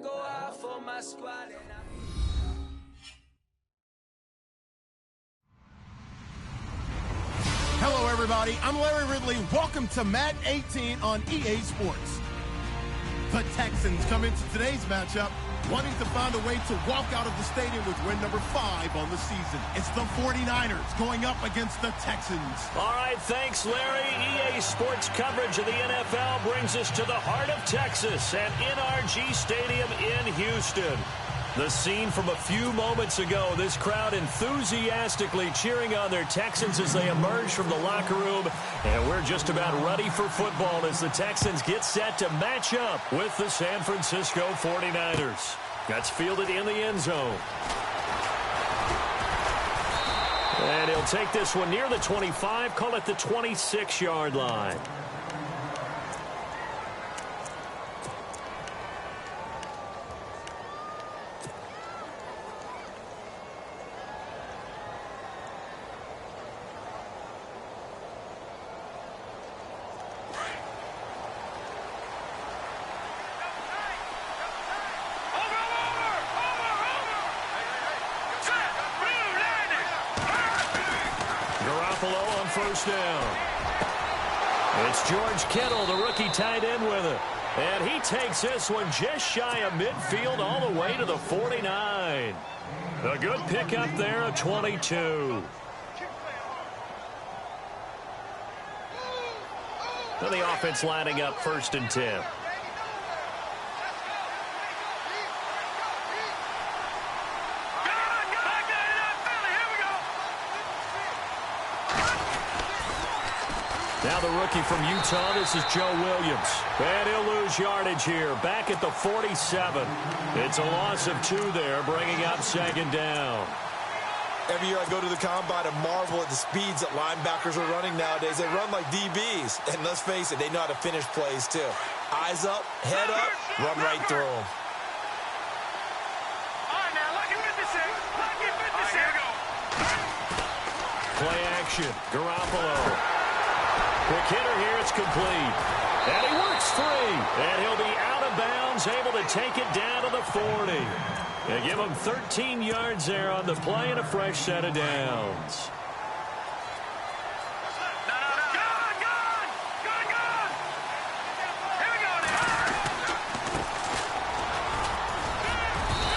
go out for my squad. Hello, everybody. I'm Larry Ridley. Welcome to Madden 18 on EA Sports. The Texans come into today's matchup wanting to find a way to walk out of the stadium with win number 5 on the season. It's the 49ers going up against the Texans. All right, thanks, Larry. EA Sports coverage of the NFL brings us to the heart of Texas at NRG Stadium in Houston. The scene from a few moments ago, this crowd enthusiastically cheering on their Texans as they emerge from the locker room. And we're just about ready for football as the Texans get set to match up with the San Francisco 49ers. That's fielded in the end zone. And he'll take this one near the 25, call it the 26-yard line. First down. It's George Kittle, the rookie tight end with it. And he takes this one just shy of midfield all the way to the 49. A good pickup there, a 22. And the offense lining up 1st and 10. Now the rookie from Utah, this is Joe Williams. And he'll lose yardage here, back at the 47. It's a loss of 2 there, bringing up 2nd down. Every year I go to the combine and marvel at the speeds that linebackers are running nowadays. They run like DBs. And let's face it, they know how to finish plays too. Eyes up, head up, run right through them. All right, now, lucky 56. Lucky 56. Here we go. Play action, Garoppolo. Quick hitter here, it's complete. And he works free. And he'll be out of bounds, able to take it down to the 40. They give him 13 yards there on the play and a fresh set of downs.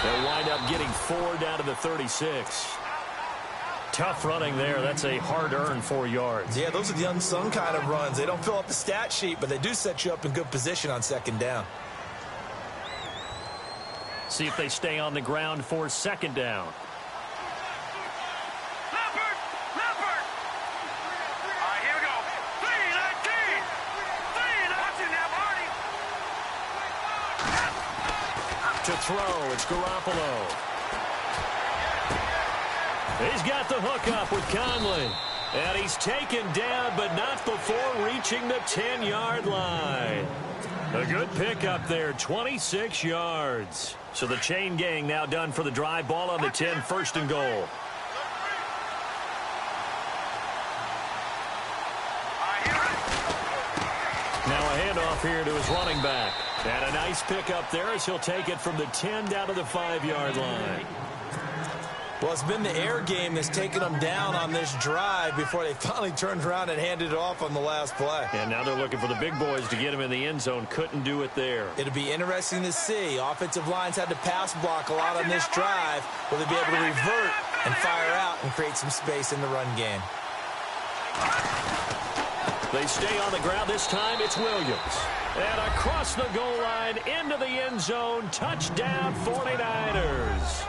They'll wind up getting 4 down to the 36. Tough running there. That's a hard-earned 4 yards. Yeah, those are the unsung kind of runs. They don't fill up the stat sheet, but they do set you up in good position on 2nd down. See if they stay on the ground for 2nd down. Leopard! Leopard! All right, here we go. 3-19! 3-19 now, Marty! To throw, it's Garoppolo. He's got the hook up with Conley. And he's taken down, but not before reaching the 10-yard line. A good pickup there, 26 yards. So the chain gang now done for the drive. Ball on the 10, 1st and goal. Now a handoff here to his running back. And a nice pickup there as he'll take it from the 10 down to the 5-yard line. Well, it's been the air game that's taken them down on this drive before they finally turned around and handed it off on the last play. And now they're looking for the big boys to get him in the end zone. Couldn't do it there. It'll be interesting to see. Offensive lines had to pass block a lot on this drive. Will they be able to revert and fire out and create some space in the run game? They stay on the ground. This time it's Williams. And across the goal line into the end zone. Touchdown 49ers.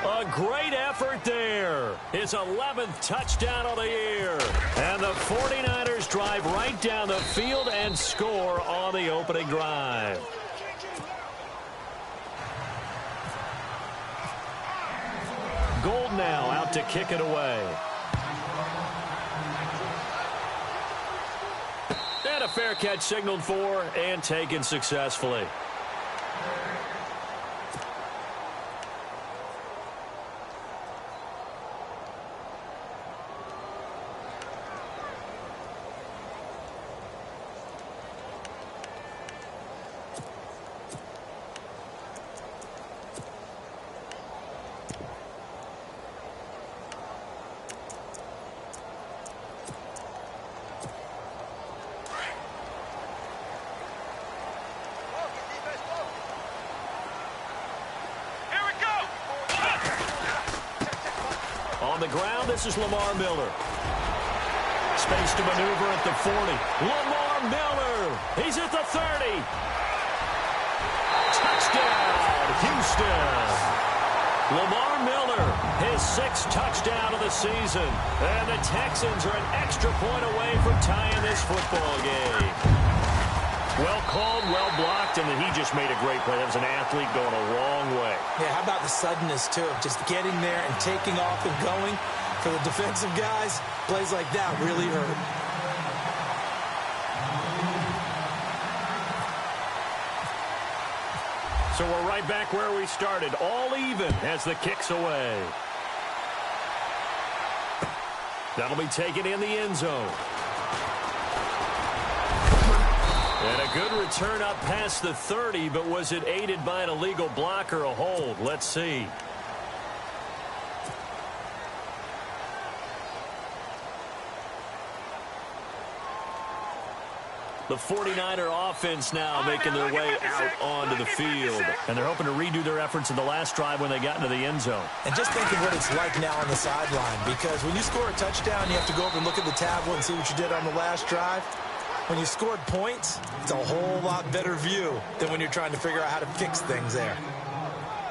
A great effort there. His 11th touchdown of the year. And the 49ers drive right down the field and score on the opening drive. Gold now out to kick it away. And a fair catch signaled for and taken successfully. the ground. This is Lamar Miller. Space to maneuver at the 40. Lamar Miller. He's at the 30. Touchdown, Houston. Lamar Miller, his 6th touchdown of the season. And the Texans are an extra point away from tying this football game. Well called, well blocked, and then he just made a great play. That was an athlete going a long way. Yeah, how about the suddenness, too, of just getting there and taking off and going. For the defensive guys, plays like that really hurt. So we're right back where we started, all even as the kick's away. That'll be taken in the end zone. And a good return up past the 30, but was it aided by an illegal block or a hold? Let's see. The 49er offense now making their way out onto the field. And they're hoping to redo their efforts in the last drive when they got into the end zone. And just think of what it's like now on the sideline, because when you score a touchdown, you have to go over and look at the tablet and see what you did on the last drive. When you scored points, it's a whole lot better view than when you're trying to figure out how to fix things there.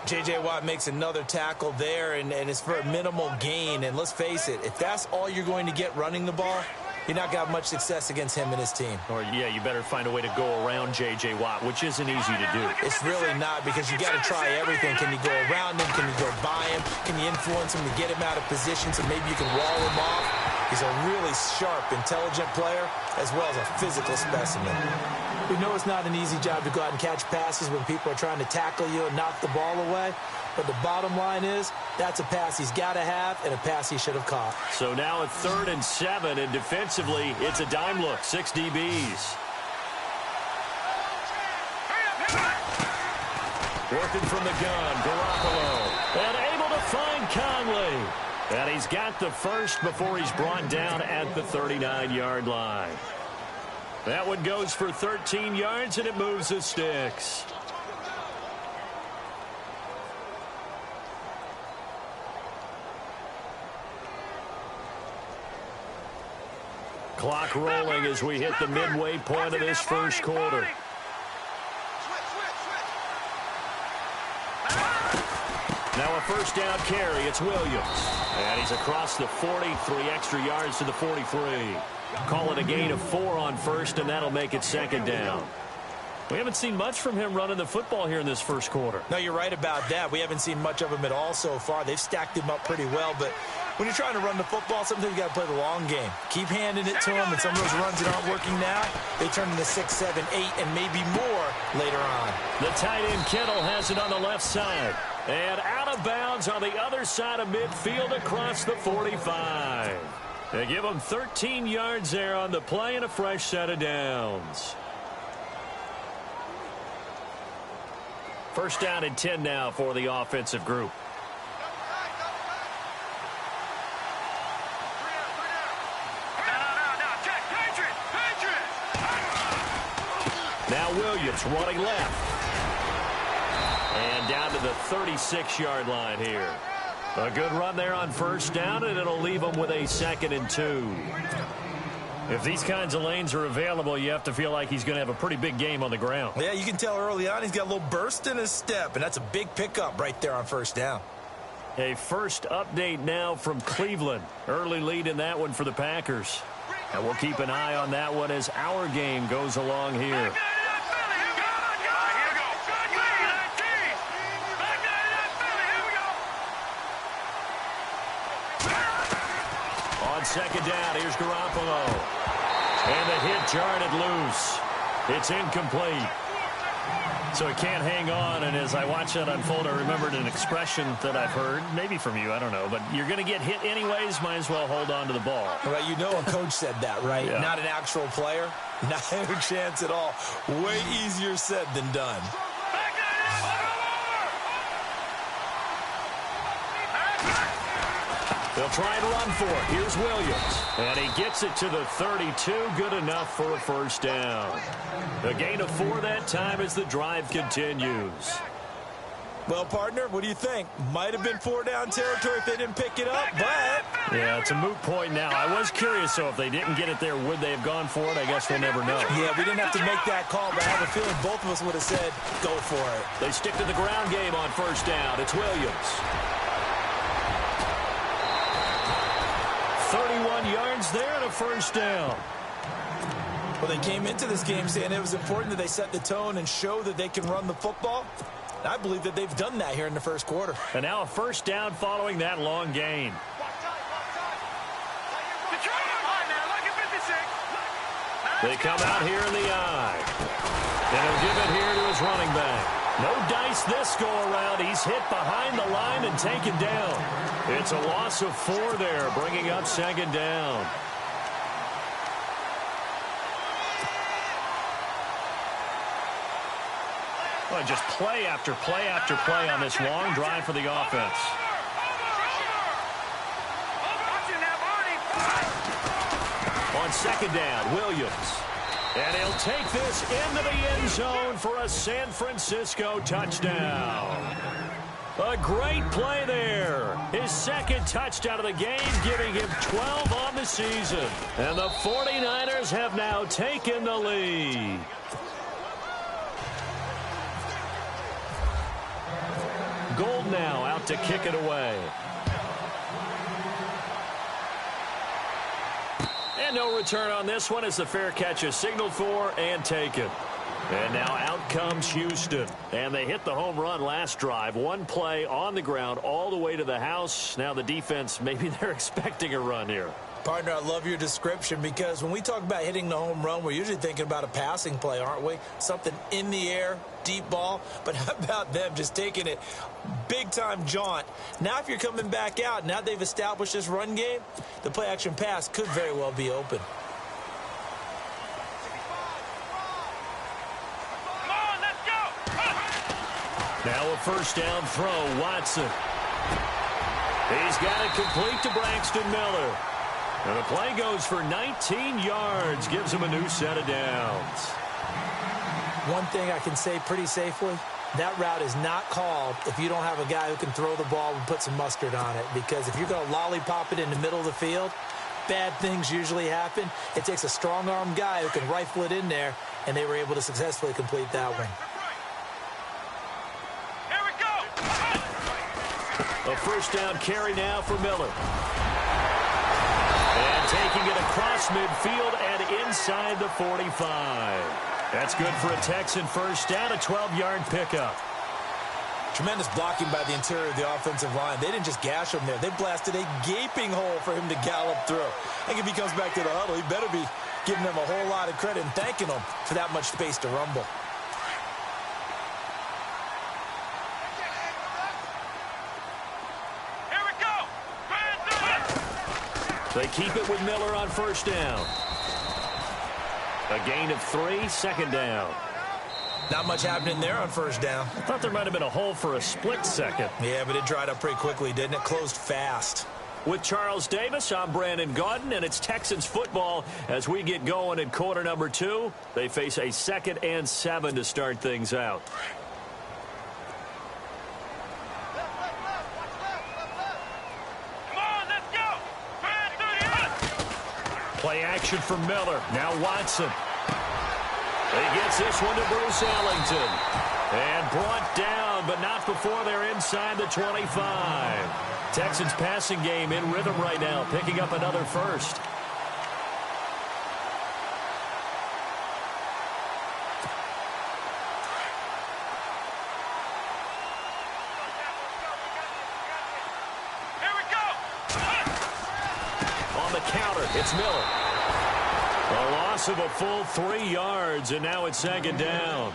J.J. Watt makes another tackle there, and it's for a minimal gain. And let's face it, if that's all you're going to get running the ball, you're not going to have much success against him and his team. Or, yeah, you better find a way to go around J.J. Watt, which isn't easy to do. It's really not, because you got to try everything. Can you go around him? Can you go by him? Can you influence him to get him out of position so maybe you can wall him off? He's a really sharp, intelligent player, as well as a physical specimen. We know it's not an easy job to go out and catch passes when people are trying to tackle you and knock the ball away. But the bottom line is, that's a pass he's got to have and a pass he should have caught. So now at 3rd and 7, and defensively, it's a dime look, 6 DBs. Working from the gun, Garoppolo. And able to find Conley. And he's got the first before he's brought down at the 39-yard line. That one goes for 13 yards, and it moves the sticks. Clock rolling as we hit the midway point of this first quarter. Now a first down carry. It's Williams. And he's across the 40, 3 extra yards to the 43. Call it a gain of 4 on first, and that'll make it 2nd down. We haven't seen much from him running the football here in this first quarter. No, you're right about that. We haven't seen much of him at all so far. They've stacked him up pretty well, but when you're trying to run the football, sometimes you got to play the long game. Keep handing it to him, and some of those runs that aren't working now, they turn into 6, 7, 8, and maybe more later on. The tight end Kittle has it on the left side. And out of bounds on the other side of midfield across the 45. They give him 13 yards there on the play and a fresh set of downs. First down and 10 now for the offensive group. Now Williams running left. And down to the 36-yard line here. A good run there on first down, and it'll leave them with a 2nd and 2. If these kinds of lanes are available, you have to feel like he's going to have a pretty big game on the ground. Yeah, you can tell early on he's got a little burst in his step, and that's a big pickup right there on first down. A first update now from Cleveland. Early lead in that one for the Packers. And we'll keep an eye on that one as our game goes along here. On second down, here's Garoppolo. And the hit jarred it loose. It's incomplete. So he can't hang on, and as I watch that unfold, I remembered an expression that I've heard, maybe from you, I don't know, but you're going to get hit anyways, might as well hold on to the ball. Well, you know a coach said that, right? Yeah. Not an actual player. Not a chance at all. Way easier said than done. They'll try and run for it. Here's Williams. And he gets it to the 32. Good enough for a first down. A gain of 4 that time as the drive continues. Well, partner, what do you think? Might have been 4-down territory if they didn't pick it up, but... Yeah, it's a moot point now. I was curious, so if they didn't get it there, would they have gone for it? I guess we'll never know. Yeah, we didn't have to make that call, but I have a feeling both of us would have said, go for it. They stick to the ground game on first down. It's Williams. 31 yards there and a first down. Well, they came into this game saying it was important that they set the tone and show that they can run the football. I believe that they've done that here in the first quarter. And now a first down following that long gain. They come out here in the eye. And he'll give it here to his running back. No dice this go-around. He's hit behind the line and taken down. It's a loss of 4 there, bringing up second down. Well, just play after play after play on this long drive for the offense. On second down, Williams. And he'll take this into the end zone for a San Francisco touchdown. A great play there. His second touchdown of the game, giving him 12 on the season. And the 49ers have now taken the lead. Gold now out to kick it away. And no return on this one as the fair catch is signaled for and taken. And now out comes Houston. And they hit the home run last drive. One play on the ground all the way to the house. Now the defense, maybe they're expecting a run here. Partner, I love your description because when we talk about hitting the home run, we're usually thinking about a passing play, aren't we? Something in the air, deep ball. But how about them just taking it big-time jaunt? Now if you're coming back out, now they've established this run game, the play-action pass could very well be open. Come on, let's go! Now a first down throw, Watson. He's got it complete to Braxton Miller. And the play goes for 19 yards, gives him a new set of downs. One thing I can say pretty safely, that route is not called if you don't have a guy who can throw the ball and put some mustard on it. Because if you're going to lollipop it in the middle of the field, bad things usually happen. It takes a strong-arm guy who can rifle it in there, and they were able to successfully complete that one. Here we go! A first down carry now for Miller. And taking it across midfield and inside the 45. That's good for a Texan first down, a 12-yard pickup. Tremendous blocking by the interior of the offensive line. They didn't just gash him there. They blasted a gaping hole for him to gallop through. I think if he comes back to the huddle, he better be giving them a whole lot of credit and thanking them for that much space to rumble. They keep it with Miller on first down. A gain of 3, second down. Not much happening there on first down. I thought there might have been a hole for a split second. Yeah, but it dried up pretty quickly, didn't it? Closed fast. With Charles Davis, I'm Brandon Gaudin, and it's Texans football as we get going in quarter number 2. They face a 2nd and 7 to start things out. Play action from Miller. Now Watson. He gets this one to Bruce Ellington. And brought down, but not before they're inside the 25. Texans passing game in rhythm right now, picking up another first. It's Miller. A loss of a full 3 yards, and now it's second down.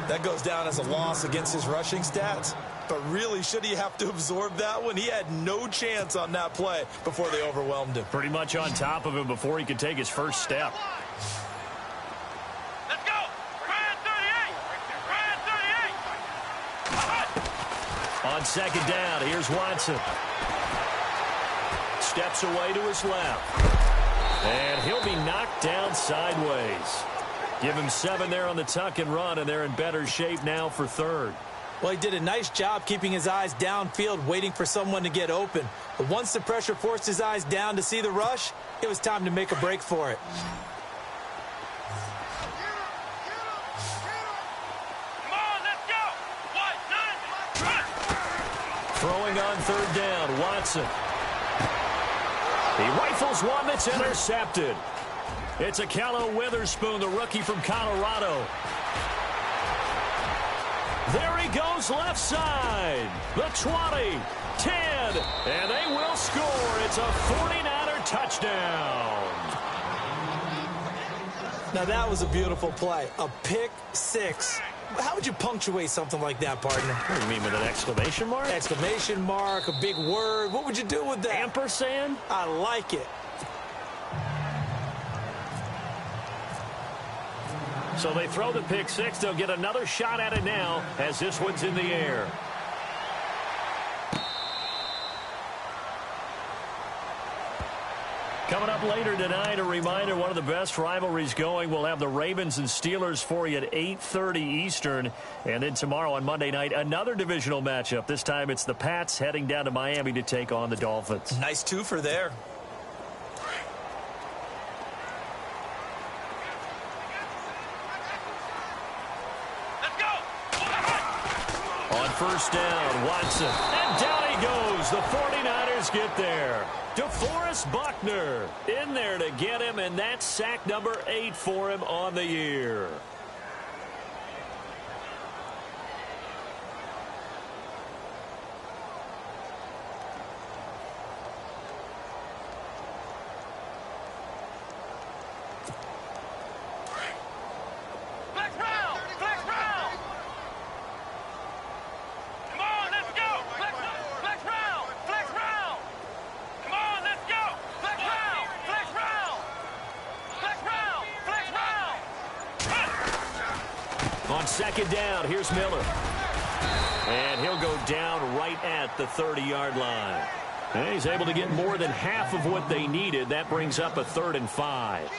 That goes down as a loss against his rushing stats. But really, should he have to absorb that one? He had no chance on that play before they overwhelmed him. Pretty much on top of him before he could take his first step. Let's go! Brand 38! On second down, here's Watson. Steps away to his left. And he'll be knocked down sideways. Give him 7 there on the tuck and run, and they're in better shape now for third. Well, he did a nice job keeping his eyes downfield, waiting for someone to get open. But once the pressure forced his eyes down to see the rush, it was time to make a break for it. Come on, let's go. One, nine, Throwing on third down, Watson. He rifles one that's intercepted. It's Akello Witherspoon, the rookie from Colorado. There he goes left side. The 20, 10, and they will score. It's a 49er touchdown. Now that was a beautiful play. A pick six. How would you punctuate something like that, partner? What do you mean, with an exclamation mark? Exclamation mark, a big word. What would you do with that? Ampersand? I like it. So they throw the pick six. They'll get another shot at it now as this one's in the air. Coming up later tonight, a reminder, one of the best rivalries going. We'll have the Ravens and Steelers for you at 8:30 Eastern. And then tomorrow on Monday night, another divisional matchup. This time it's the Pats heading down to Miami to take on the Dolphins. Nice twofer there. let's go. On first down, Watson. And down he goes. The 49ers get there. DeForest Buckner in there to get him, and that's sack number 8 for him on the year. Flex round. Flex round. Come on, let's go. Flex round. Flex round. Come on, let's go. Flex round. Flex round. Flex round. Flex round. On second down, here's Miller. And he'll go down right at the 30-yard line. And he's able to get more than half of what they needed. That brings up a 3rd and 5.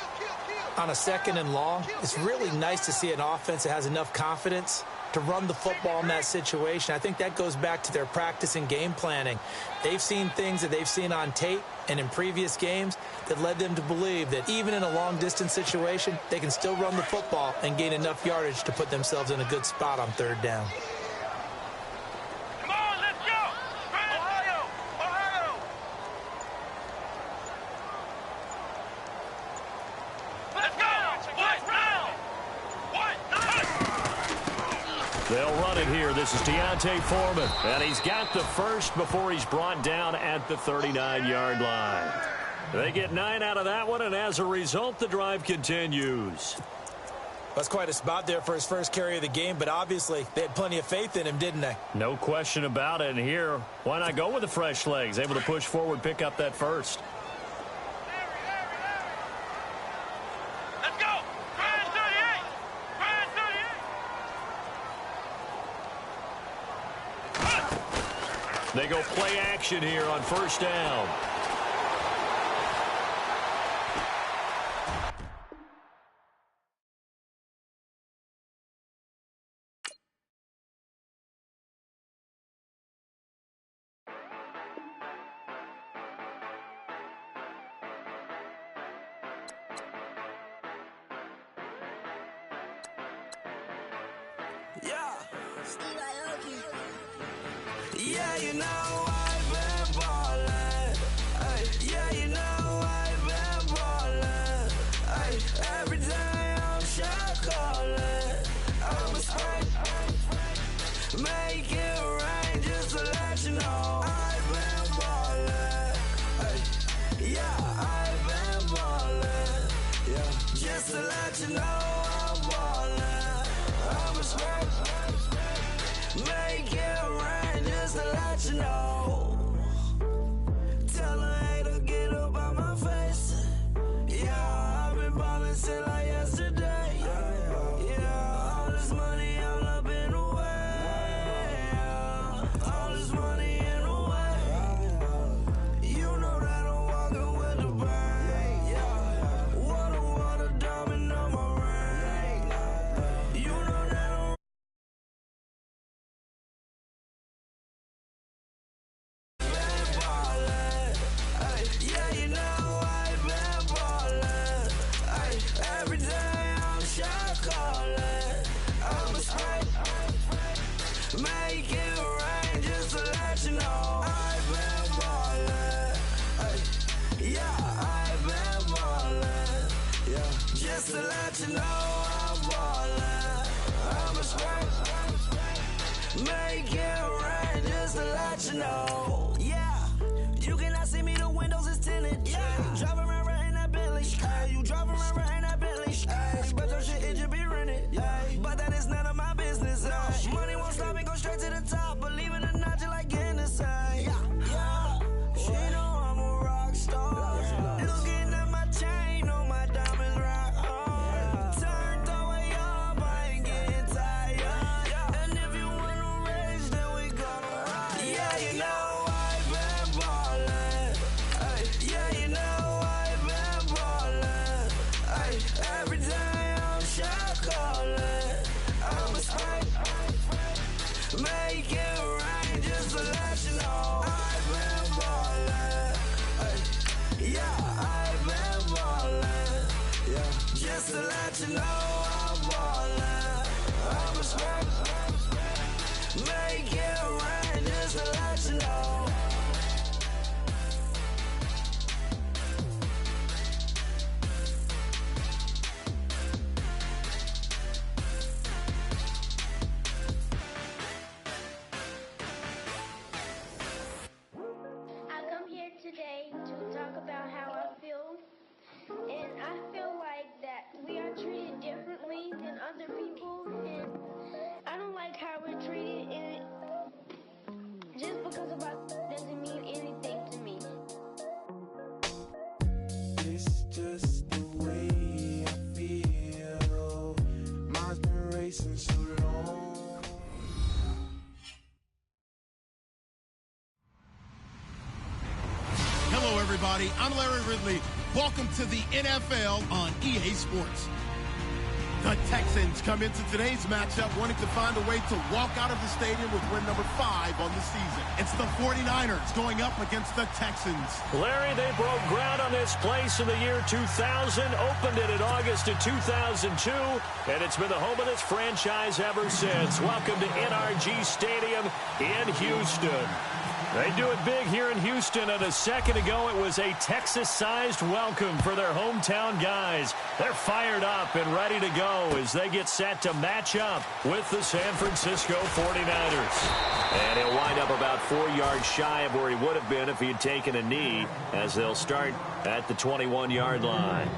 On a 2nd and long, it's really nice to see an offense that has enough confidence to run the football in that situation. I think that goes back to their practice and game planning. They've seen things that they've seen on tape and in previous games that led them to believe that even in a long-distance situation, they can still run the football and gain enough yardage to put themselves in a good spot on 3rd down. Come on, let's go. Ohio. Ohio. Let's go. Flex round. One, nine. They'll run it here. This is Deontay Foreman. And he's got the first before he's brought down at the 39-yard line. They get 9 out of that one, and as a result, the drive continues. That's quite a spot there for his first carry of the game, but obviously they had plenty of faith in him, didn't they? No question about it. And here, why not go with the fresh legs? Able to push forward, pick up that first. Let's go. Grind 38. Grind 38. They go play action here on first down. Yeah, you know I've been ballin'. Ay, yeah, you know I've been ballin'. Ay, every day I'm shot callin'. I'm a spring. Make it rain just to let you know I've been ballin'. Ay, yeah, I've been ballin'. Yeah, just to let you know I'm ballin'. I'm a spring. Make it rain just to let you know. Tell a hater get up out my face. Yeah, I've been ballin' since like yesterday. Yeah, all this money all up in the way. All this money in the way. You know that I'm walking with the bank. Yeah, water, diamond on my ring. You know that I'm you know I'm ballin'. I'm a smack. Make it rain just to let you know. Yeah, you cannot see me, the windows is tinted. Yeah, driving around right in that Bentley. Ay, you driving around right in that Bentley. Ay, but your shit, it just be rented. Ay, but that is none of my business. Ay, money won't stop me, go straight to the top. Believe it or not, you like getting the same. Yeah, she know I'm a rock star. Looking at my chain, on my diamonds rock hard. Turned the way up, I ain't getting tired. And if you wanna race, then we gonna ride. Yeah, you know I've been ballin'. Ay, yeah, you know I've been ballin'. Ay, every day I'm shot callin'. I'm a spike. Make it rain just to let you know I've been ballin'. Ay, yeah, I've been ballin'. Yeah, just to let you know I'm ballin'. I'm a spike. Make it rain just to let you know. I come here today to talk about how I feel, and I feel like that we are treated differently than other people, and I don't like how we're treated, and just because of our doesn't mean anything to me. It's just the way I feel. Mine's been racing so long. Hello, everybody. I'm Larry Ridley. Welcome to the NFL on EA Sports. The Texans come into today's matchup wanting to find a way to walk out of the stadium with win number 5 on the season. It's the 49ers going up against the Texans. Larry, they broke ground on this place in the year 2000, opened it in August of 2002, and it's been the home of this franchise ever since. Welcome to NRG Stadium in Houston. They do it big here in Houston, and a second ago it was a Texas-sized welcome for their hometown guys. They're fired up and ready to go as they get set to match up with the San Francisco 49ers. And he'll wind up about 4 yards shy of where he would have been if he had taken a knee, as they'll start at the 21-yard line.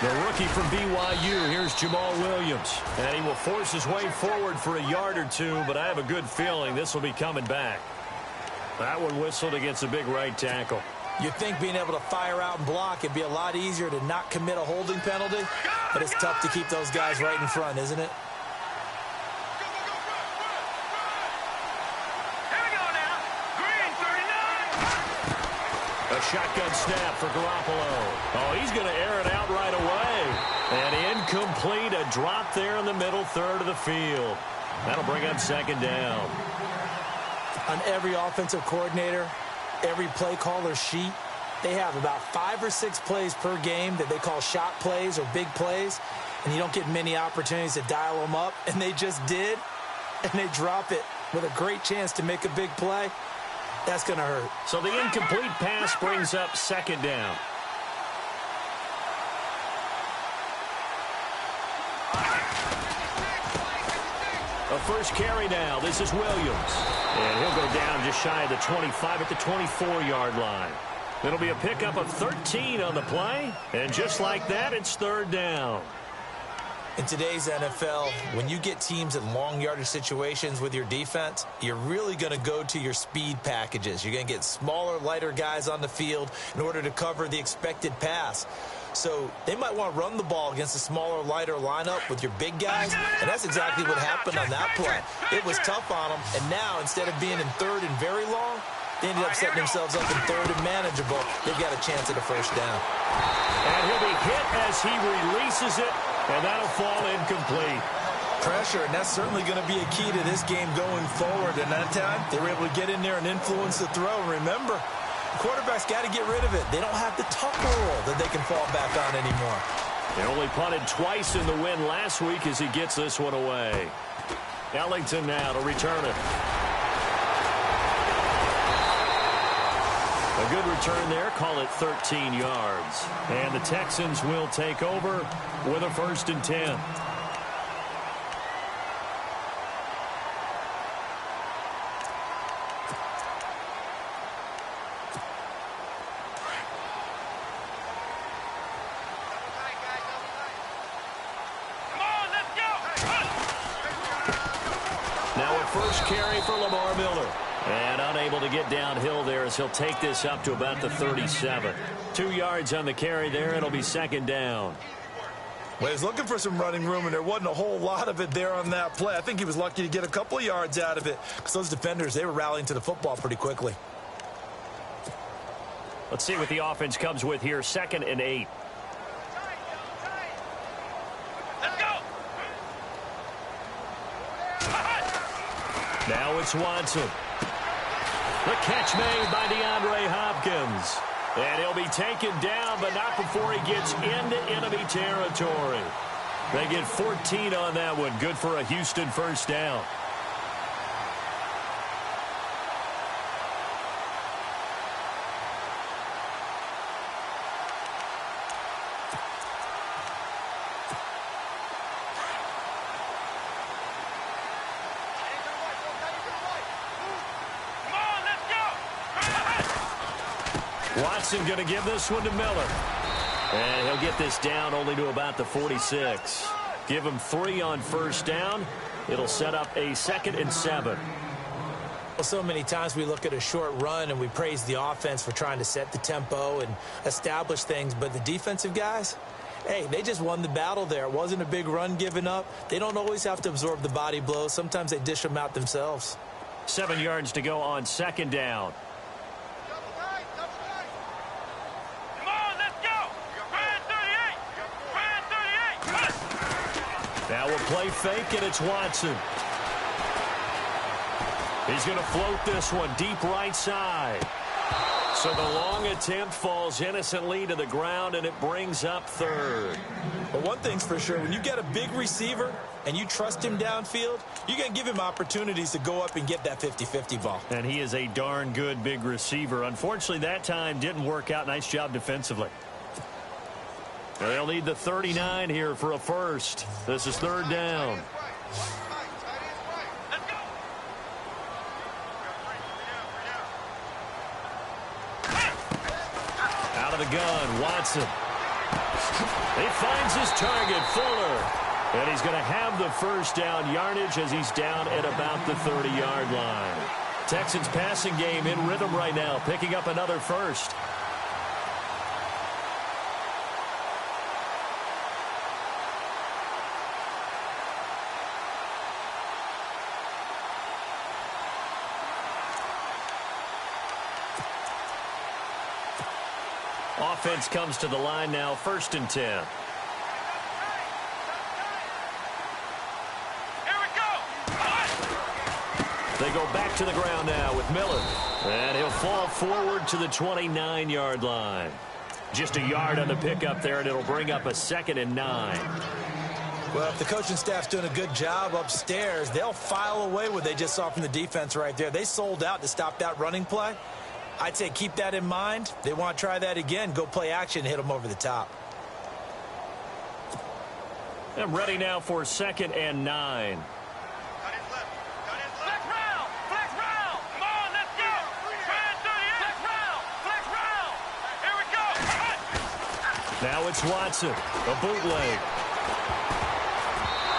The rookie from BYU, here's Jamal Williams. And he will force his way forward for a yard or two, but I have a good feeling this will be coming back. That one whistled against a big right tackle. You'd think being able to fire out and block, it'd be a lot easier to not commit a holding penalty, but it's tough to keep those guys right in front, isn't it? A shotgun snap for Garoppolo. Oh, he's going to air it out right away. And incomplete, a drop there in the middle third of the field. That'll bring up second down. On every offensive coordinator, every play caller sheet, they have about 5 or 6 plays per game that they call shot plays or big plays, and you don't get many opportunities to dial them up, and they just did, and they drop it with a great chance to make a big play. That's going to hurt. So the incomplete pass brings up second down. A first carry now. This is Williams. And he'll go down just shy of the 25 at the 24-yard line. It'll be a pickup of 13 on the play. And just like that, it's third down. In today's NFL, when you get teams in long yardage situations with your defense, you're really going to go to your speed packages. You're going to get smaller, lighter guys on the field in order to cover the expected pass. So they might want to run the ball against a smaller, lighter lineup with your big guys, and that's exactly what happened on that play. It was tough on them, and now instead of being in third and very long, they ended up setting themselves up in third and manageable. They've got a chance at a first down. And he'll be hit as he releases it, and that'll fall incomplete. Pressure, and that's certainly going to be a key to this game going forward. And that time, they were able to get in there and influence the throw. Remember, Quarterback's got to get rid of it. They don't have the tuck rule that they can fall back on anymore. They only punted twice in the win last week as he gets this one away. Ellington now to return it. A good return there. Call it 13 yards. And the Texans will take over with a 1st and 10. First carry for Lamar Miller. And unable to get downhill there as he'll take this up to about the 37. 2 yards on the carry there. It'll be 2nd down. Well, he was looking for some running room, and there wasn't a whole lot of it there on that play. I think he was lucky to get a couple of yards out of it because those defenders, they were rallying to the football pretty quickly. Let's see what the offense comes with here. 2nd and 8. Now it's Watson. The catch made by DeAndre Hopkins. And he'll be taken down, but not before he gets into enemy territory. They get 14 on that one. Good for a Houston 1st down. Watson going to give this one to Miller. And he'll get this down only to about the 46. Give him 3 on 1st down. It'll set up a 2nd and 7. Well, so many times we look at a short run and we praise the offense for trying to set the tempo and establish things. But the defensive guys, hey, they just won the battle there. It wasn't a big run given up. They don't always have to absorb the body blows. Sometimes they dish them out themselves. 7 yards to go on 2nd down. Now we'll play fake, and it's Watson. He's going to float this one deep right side. So the long attempt falls innocently to the ground, and it brings up 3rd. But one thing's for sure, when you get a big receiver and you trust him downfield, you're going to give him opportunities to go up and get that 50-50 ball. And he is a darn good big receiver. Unfortunately, that time didn't work out. Nice job defensively. They'll need the 39 here for a 1st. This is 3rd down. Out of the gun, Watson. He finds his target, Fuller. And he's going to have the 1st down yardage as he's down at about the 30-yard line. Texans passing game in rhythm right now, picking up another 1st. Offense comes to the line now, 1st and 10. Here we go. They go back to the ground now with Miller. And he'll fall forward to the 29-yard line. Just a yard on the pickup there, and it'll bring up a 2nd and 9. Well, if the coaching staff's doing a good job upstairs, they'll file away what they just saw from the defense right there. They sold out to stop that running play. I'd say keep that in mind. They want to try that again. Go play action, hit them over the top. I'm ready now for 2nd and 9. Flex round. Flex round. Come on, let's go. Flex round. Flex round. Here we go. Now it's Watson, a bootleg.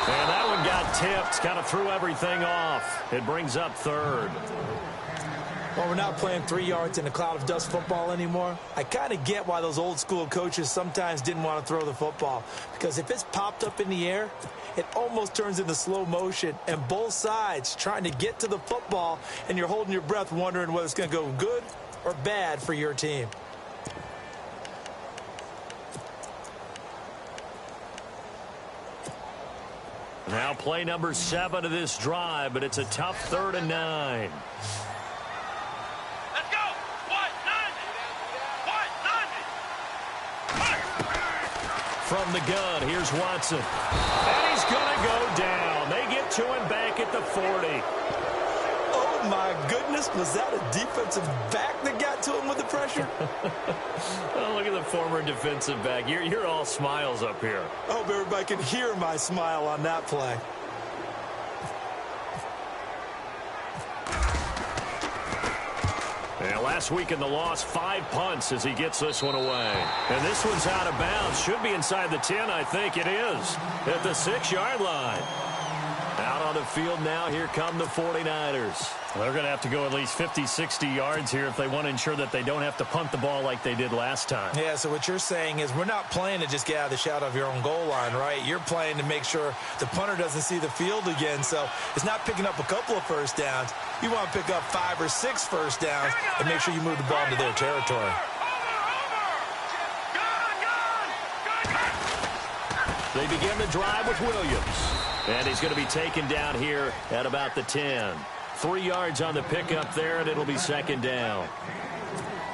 And that one got tipped, kind of threw everything off. It brings up 3rd. Well, we're not playing 3 yards in a cloud of dust football anymore. I kind of get why those old school coaches sometimes didn't want to throw the football. Because if it's popped up in the air, it almost turns into slow motion. And both sides trying to get to the football, and you're holding your breath wondering whether it's going to go good or bad for your team. Now play number 7 of this drive, but it's a tough 3rd and 9. Let's go. 1, 9. from the gun. Here's Watson. And he's going to go down. They get to him back at the 40. Oh, my goodness. Was that a defensive back that got to him with the pressure? Oh, look at the former defensive back. You're all smiles up here. I hope everybody can hear my smile on that play. And last week in the loss, 5 punts as he gets this one away. And this one's out of bounds. Should be inside the 10, I think it is. At the 6-yard line. Out on the field now, here come the 49ers. They're going to have to go at least 50, 60 yards here if they want to ensure that they don't have to punt the ball like they did last time. Yeah, so what you're saying is we're not playing to just get out of the shadow of your own goal line, right? You're playing to make sure the punter doesn't see the field again. So it's not picking up a couple of first downs. You want to pick up 5 or 6 first downs and make sure you move the ball into their territory. They begin the drive with Williams. And he's going to be taken down here at about the 10. 3 yards on the pickup there, and it'll be second down.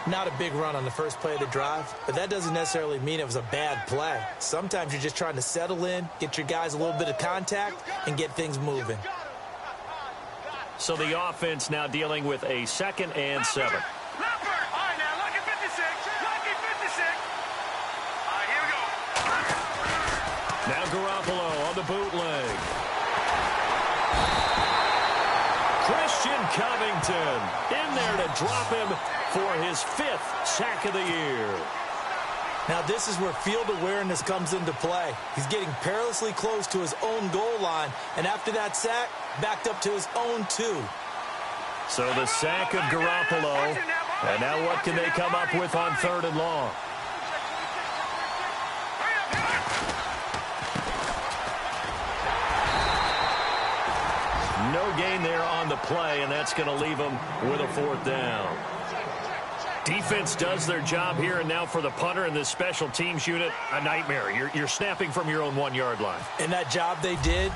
Not a big run on the first play of the drive, but that doesn't necessarily mean it was a bad play. Sometimes you're just trying to settle in, get your guys a little bit of contact, and get things moving. So the offense now dealing with a 2nd and 7. Now Garoppolo on the bootleg. Christian Covington in there to drop him for his 5th sack of the year. Now this is where field awareness comes into play. He's getting perilously close to his own goal line, and after that sack, backed up to his own 2. So the sack of Garoppolo, and now what can they come up with on 3rd and long? No gain there on the play, and that's going to leave them with a 4th down. Defense does their job here, and now for the punter and this special teams unit, a nightmare. You're snapping from your own 1-yard line. And that job they did,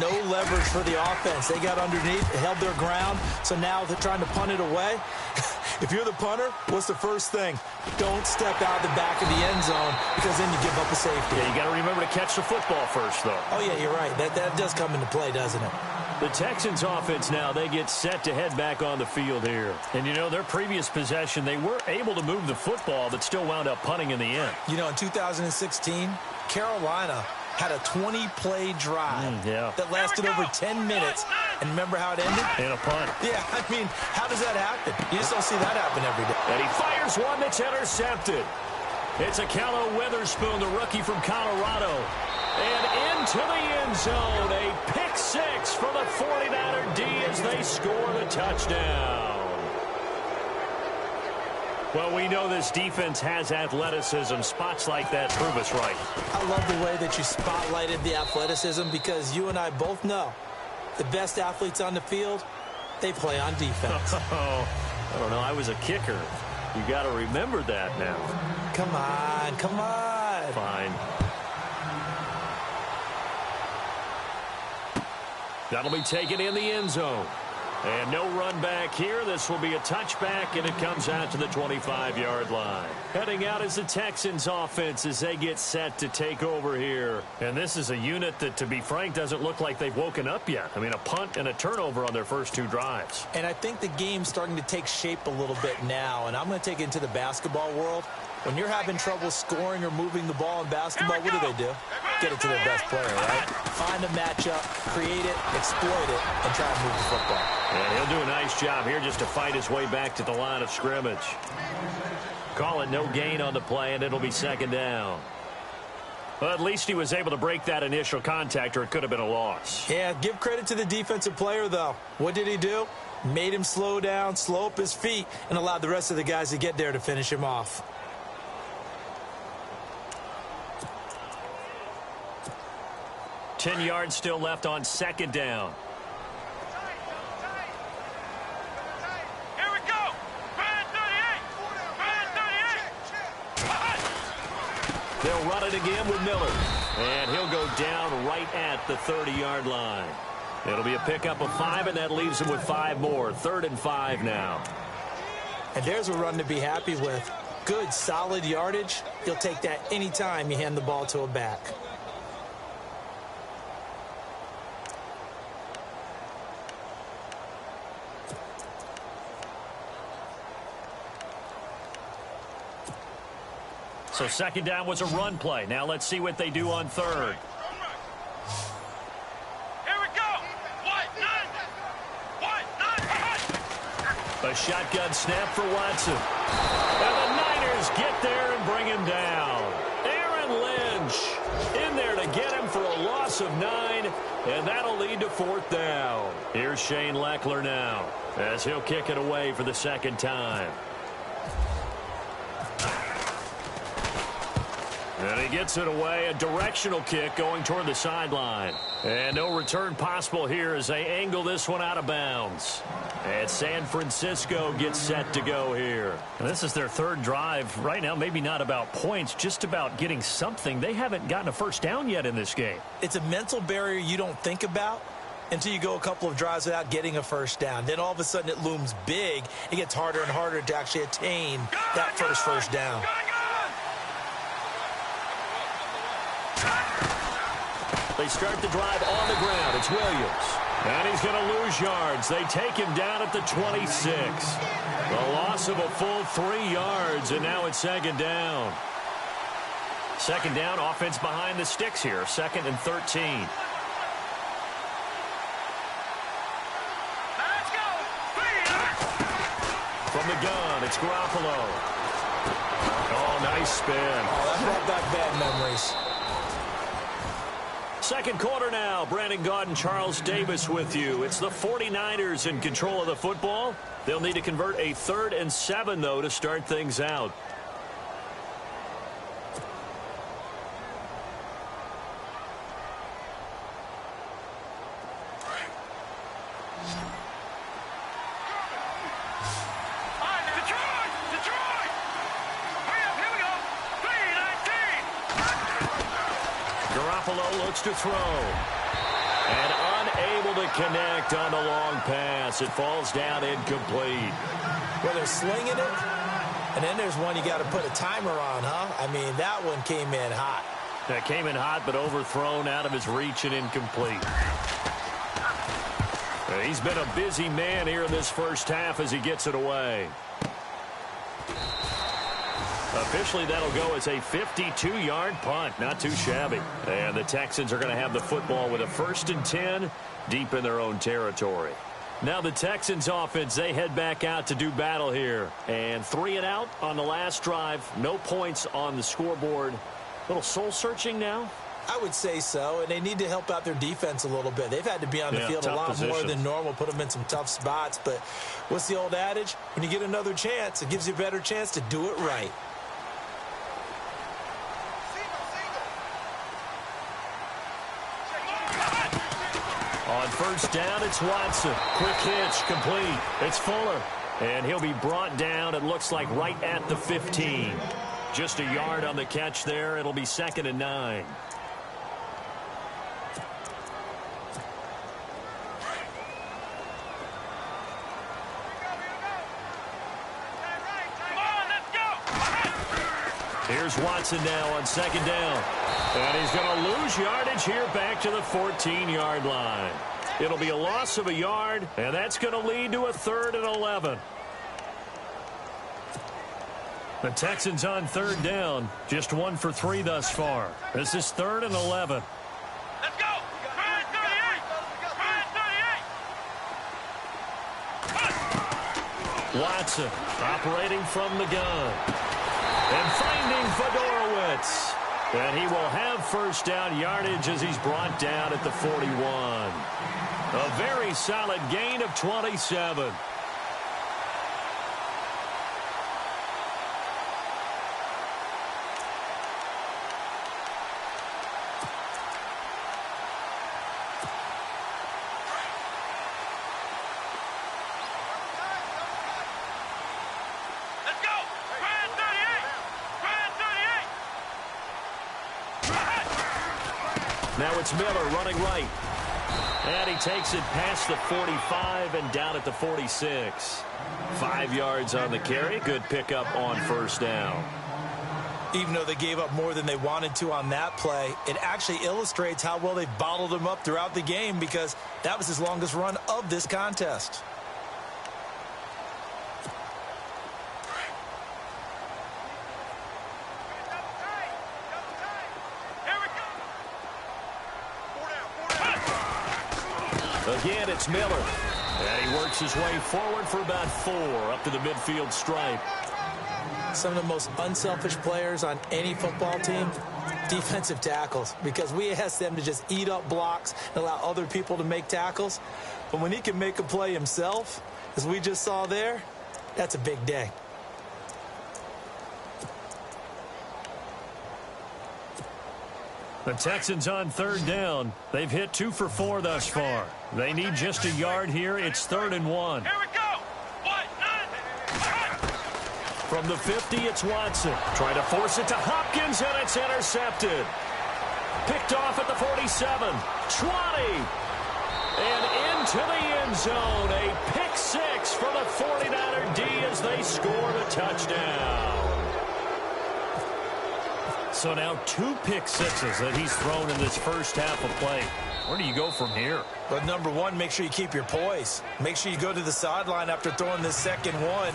no leverage for the offense. They got underneath, held their ground, so now they're trying to punt it away. If you're the punter, what's the first thing? Don't step out the back of the end zone, because then you give up a safety. Yeah, you got to remember to catch the football first, though. Oh, yeah, you're right. That does come into play, doesn't it? The Texans offense now, they get set to head back on the field here. And, you know, their previous possession, they were able to move the football, but still wound up punting in the end. You know, in 2016, Carolina had a 20-play drive that lasted over 10 minutes. And remember how it ended? In a punt. Yeah, I mean, how does that happen? You just don't see that happen every day. And he fires one that's intercepted. It's a Callow Witherspoon, the rookie from Colorado. And into the end zone, a pick 6 for the 49er D as they score the touchdown. Well, we know this defense has athleticism. Spots like that prove us right. I love the way that you spotlighted the athleticism, because you and I both know the best athletes on the field, they play on defense. Oh, I don't know. I was a kicker. You got to remember that now. Come on, come on. Fine. That'll be taken in the end zone. And no run back here. This will be a touchback, and it comes out to the 25-yard line. Heading out is the Texans offense as they get set to take over here. And this is a unit that, to be frank, doesn't look like they've woken up yet. I mean, a punt and a turnover on their first 2 drives. And I think the game's starting to take shape a little bit now, and I'm going to take it into the basketball world. When you're having trouble scoring or moving the ball in basketball, what do? Get it to their best player, right? Find a matchup, create it, exploit it, and try to move the football. And he'll do a nice job here just to fight his way back to the line of scrimmage. Call it no gain on the play, and it'll be second down. Well, at least he was able to break that initial contact, or it could have been a loss. Yeah, give credit to the defensive player, though. What did he do? Made him slow down, slow up his feet, and allowed the rest of the guys to get there to finish him off. Ten yards still left on second down. Here we go. Band 38. They'll run it again with Miller. And he'll go down right at the 30-yard line. It'll be a pickup of 5, and that leaves him with 5 more. 3rd and 5 now. And there's a run to be happy with. good, solid yardage, you'll take that anytime you hand the ball to a back. So second down was a run play. Now let's see what they do on third. Here we go. White, nine. A shotgun snap for Watson. And the Niners get there and bring him down. Aaron Lynch in there to get him for a loss of 9, and that'll lead to fourth down. Here's Shane Leckler now as he'll kick it away for the second time. And he gets it away, a directional kick going toward the sideline. And no return possible here as they angle this one out of bounds. And San Francisco gets set to go here. And this is their third drive. Right now, maybe not about points, just about getting something. They haven't gotten a first down yet in this game. It's a mental barrier you don't think about until you go a couple of drives without getting a first down. Then all of a sudden it looms big. It gets harder and harder to actually attain that first down. They start the drive on the ground. It's Williams. And he's going to lose yards. They take him down at the 26. A loss of a full 3 yards, and now it's second down. Second down, offense behind the sticks here. Second and 13. Let's go. From the gun, it's Garoppolo. Oh, nice spin. Oh, that brought back bad memories. Second quarter now. Brandon Gaudin, Charles Davis with you. It's the 49ers in control of the football. They'll need to convert a 3rd and 7, though, to start things out. Looks to throw. And unable to connect on the long pass. It falls down incomplete. Well, they're slinging it, and then there's one you got to put a timer on, huh? I mean, that one came in hot. That came in hot, but overthrown, out of his reach and incomplete. He's been a busy man here in this first half as he gets it away. Officially, that'll go as a 52-yard punt. Not too shabby. And the Texans are going to have the football with a 1st and 10 deep in their own territory. Now the Texans offense, they head back out to do battle here. And 3 and out on the last drive. No points on the scoreboard. A little soul-searching now? I would say so, and they need to help out their defense a little bit. They've had to be on the field a lot more than normal, put them in some tough spots. But what's the old adage? When you get another chance, it gives you a better chance to do it right. On first down, it's Watson. Quick hitch, complete. It's Fuller. And he'll be brought down, it looks like, right at the 15. Just a yard on the catch there. It'll be 2nd and 9. Here's Watson now on 2nd down. And he's going to lose yardage here back to the 14-yard line. It'll be a loss of a yard, and that's going to lead to a 3rd and 11. The Texans on 3rd down. Just 1 for 3 thus far. This is 3rd and 11. Let's go. 38. Watson operating from the gun. And finding Fedorowicz. And he will have first down yardage as he's brought down at the 41. A very solid gain of 27. Now it's Miller running right. And he takes it past the 45 and down at the 46. 5 yards on the carry. Good pickup on first down. Even though they gave up more than they wanted to on that play, it actually illustrates how well they bottled him up throughout the game, because that was his longest run of this contest. Again, it's Miller. And he works his way forward for about 4 up to the midfield stripe. Some of the most unselfish players on any football team, defensive tackles, because we ask them to just eat up blocks and allow other people to make tackles. But when he can make a play himself, as we just saw there, that's a big day. The Texans on third down. They've hit 2 for 4 thus far. They need just a yard here. It's 3rd and 1. Here we go. 1, 9. From the 50, it's Watson. Trying to force it to Hopkins, and it's intercepted. Picked off at the 47. 20. And into the end zone. A pick 6 for the 49er D as they score the touchdown. So now 2 pick sixes that he's thrown in this first half of play. Where do you go from here? But number one, make sure you keep your poise. Make sure you go to the sideline after throwing this second one,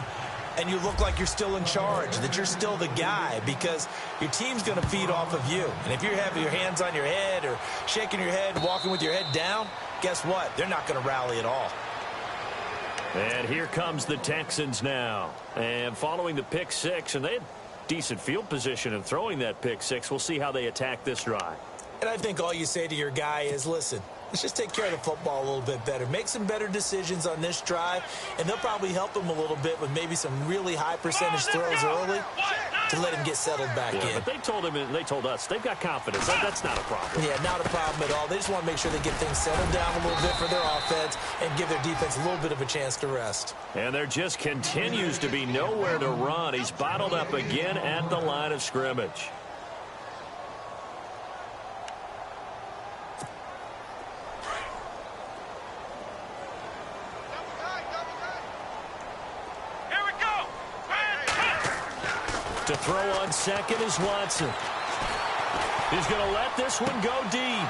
and you look like you're still in charge, that you're still the guy, because your team's going to feed off of you. And if you're having your hands on your head or shaking your head, walking with your head down, guess what? They're not going to rally at all. And here comes the Texans now. And following the pick 6, and they had decent field position in throwing that pick 6. We'll see how they attack this drive. And I think all you say to your guy is, listen, let's just take care of the football a little bit better. Make some better decisions on this drive, and they'll probably help him a little bit with maybe some really high percentage throws early to let him get settled back in. But they told us they've got confidence. That's not a problem. Yeah, not a problem at all. They just want to make sure they get things settled down a little bit for their offense and give their defense a little bit of a chance to rest. And there just continues to be nowhere to run. He's bottled up again at the line of scrimmage. To throw on second is Watson. He's going to let this one go deep.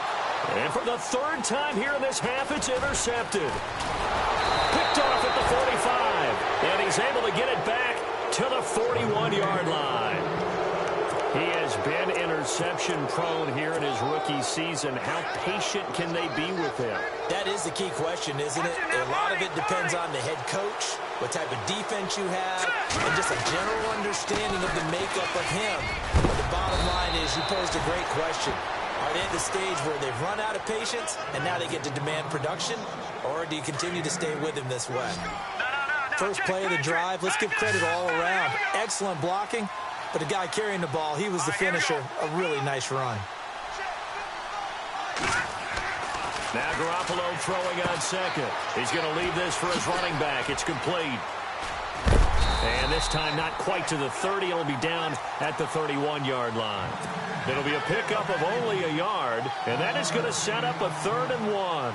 And for the 3rd time here in this half, it's intercepted. Picked off at the 45. And he's able to get it back to the 41-yard line. He has been interception prone here in his rookie season. How patient can they be with him? That is the key question, isn't it? A lot of it depends on the head coach, what type of defense you have, and just a general understanding of the makeup of him. But the bottom line is, you posed a great question. Are they at the stage where they've run out of patience and now they get to demand production? Or do you continue to stay with him this way? First play of the drive, let's give credit all around. Excellent blocking. But the guy carrying the ball, he was the finisher. A really nice run. Now Garoppolo throwing on second. He's going to leave this for his running back. It's complete. And this time not quite to the 30. It'll be down at the 31-yard line. It'll be a pickup of only a yard, and that is going to set up a 3rd and 1.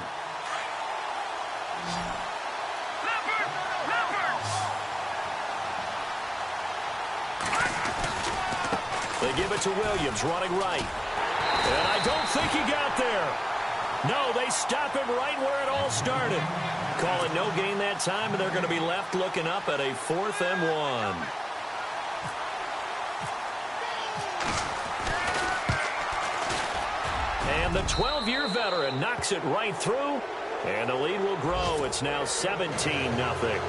They give it to Williams, running right. And I don't think he got there. No, they stop him right where it all started. Call it no gain that time, and they're going to be left looking up at a 4th and 1. And the 12-year veteran knocks it right through, and the lead will grow. It's now 17-0.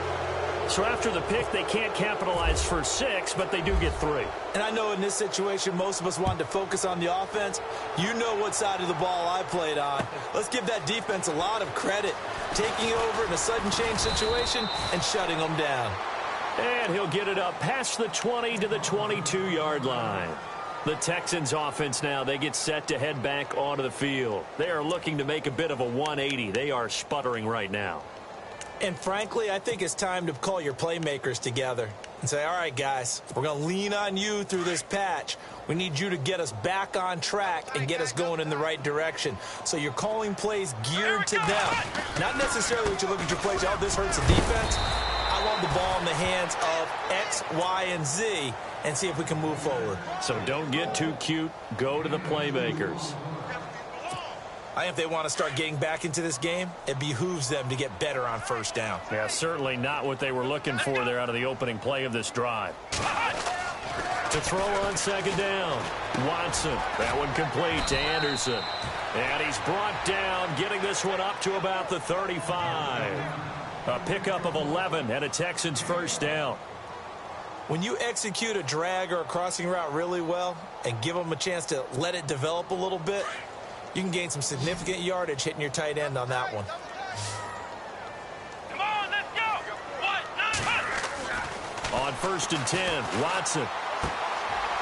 So after the pick, they can't capitalize for 6, but they do get 3. And I know in this situation, most of us wanted to focus on the offense. You know what side of the ball I played on. Let's give that defense a lot of credit, taking over in a sudden change situation and shutting them down. And he'll get it up past the 20 to the 22-yard line. The Texans offense now, they get set to head back onto the field. They are looking to make a bit of a 180. They are sputtering right now. And frankly, I think it's time to call your playmakers together. and say, all right, guys, we're going to lean on you through this patch. We need you to get us back on track and get us going in the right direction. So you're calling plays geared to them. Not necessarily that you look at your plays, oh, this hurts the defense. I want the ball in the hands of X, Y, and Z and see if we can move forward. So don't get too cute. Go to the playmakers. I think if they want to start getting back into this game, it behooves them to get better on first down. Yeah, certainly not what they were looking for there out of the opening play of this drive. To throw on second down, Watson. That one complete to Anderson. And he's brought down, getting this one up to about the 35. A pickup of 11 and a Texans first down. When you execute a drag or a crossing route really well and give them a chance to let it develop a little bit, you can gain some significant yardage hitting your tight end on that one. Come on, let's go. 1, 9, On 1st and 10, Watson.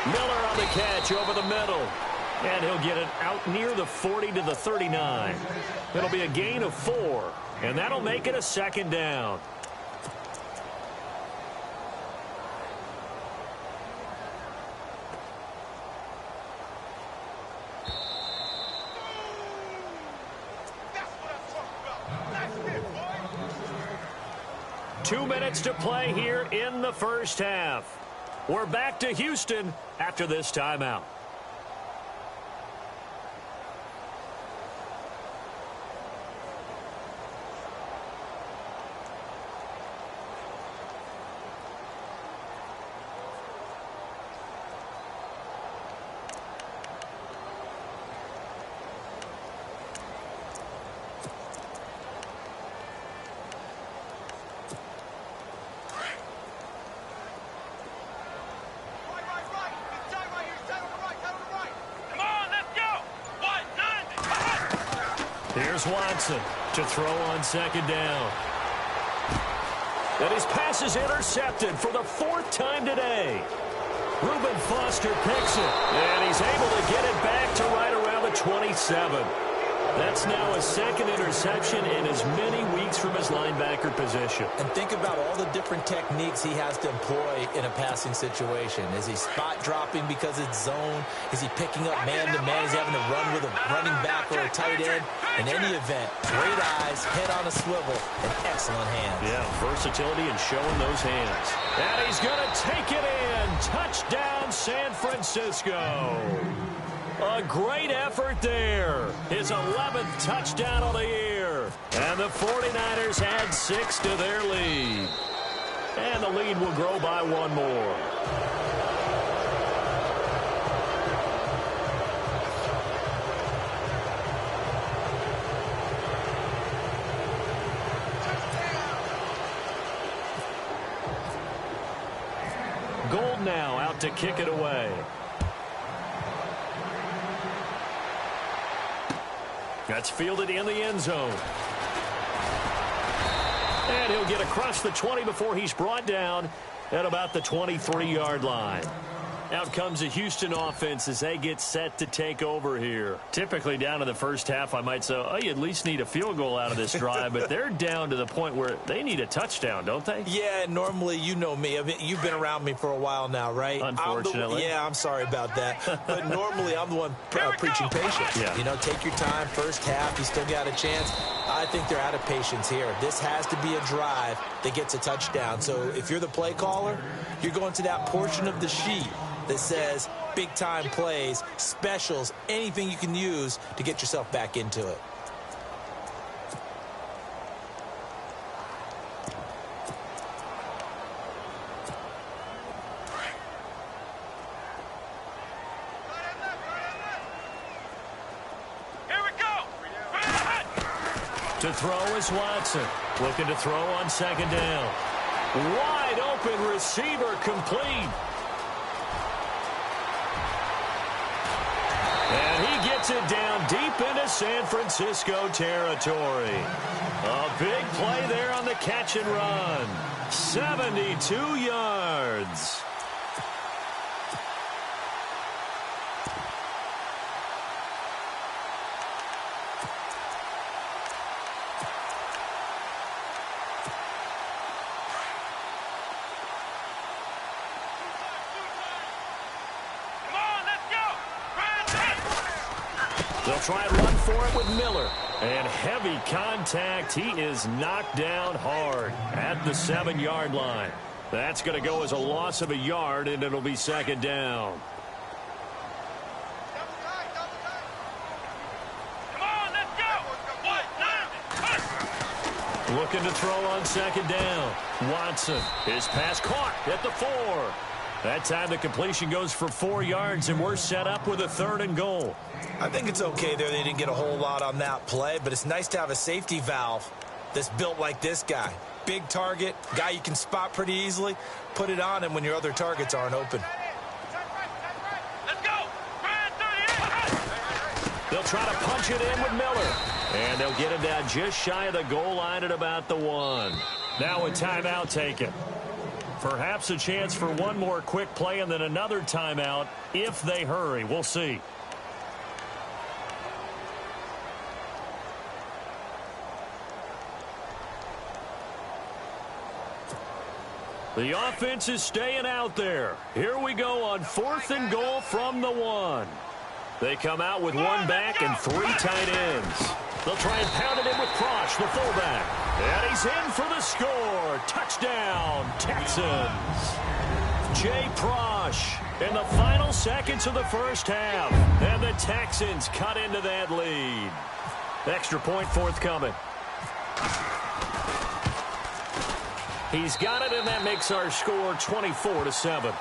Miller on the catch over the middle. And he'll get it out near the 40 to the 39. It'll be a gain of 4, and that'll make it a second down. That's what I'm talking about. That's it, boy. 2 minutes to play here in the first half. We're back to Houston after this timeout. Here's Watson to throw on second down. And his pass is intercepted for the 4th time today. Reuben Foster picks it, and he's able to get it back to right around the 27. That's now a second interception in as many weeks from his linebacker position. And think about all the different techniques he has to employ in a passing situation. Is he spot dropping because it's zone? Is he picking up man-to-man? Is he having to run with a running back or a tight end? In any event, great eyes, head on a swivel, and excellent hands. Yeah, versatility and showing those hands. And he's going to take it in. Touchdown, San Francisco. A great effort there. His 11th touchdown of the year. And the 49ers add 6 to their lead. And the lead will grow by 1 more. Gold now out to kick it away. That's fielded in the end zone. And he'll get across the 20 before he's brought down at about the 23-yard line. Out comes the Houston offense as they get set to take over here. Typically down to the first half, I might say, oh, you at least need a field goal out of this drive, but they're down to the point where they need a touchdown, don't they? Yeah, normally, you know me. You've been around me for a while now, right? Unfortunately. I'm sorry about that. But normally, I'm the one preaching patience. Yeah. You know, take your time. First half, you still got a chance. I think they're out of patience here. This has to be a drive that gets a touchdown. So if you're the play caller, you're going to that portion of the sheet that says big-time plays, specials, anything you can use to get yourself back into it. Here we go. To throw is Watson. Looking to throw on second down. Wide open receiver complete. And he gets it down deep into San Francisco territory. A big play there on the catch and run. 72 yards. try and run for it with Miller. And heavy contact. He is knocked down hard at the 7-yard line. That's going to go as a loss of a yard, and it'll be second down. Looking to throw on second down. Watson, his pass caught at the 4. That time the completion goes for 4 yards, and we're set up with a 3rd and goal. I think it's okay there. They didn't get a whole lot on that play, but it's nice to have a safety valve that's built like this guy. Big target, guy you can spot pretty easily. Put it on him when your other targets aren't open. Let's go. They'll try to punch it in with Miller. And they'll get him down just shy of the goal line at about the 1. Now a timeout taken. Perhaps a chance for one more quick play and then another timeout if they hurry. We'll see. The offense is staying out there. Here we go on 4th and goal from the 1. They come out with 1 back and 3 tight ends. They'll try and pound it in with Prosh, the fullback. And he's in for the score. Touchdown, Texans. Jay Prosh in the final seconds of the first half. And the Texans cut into that lead. Extra point forthcoming. He's got it, and that makes our score 24-7.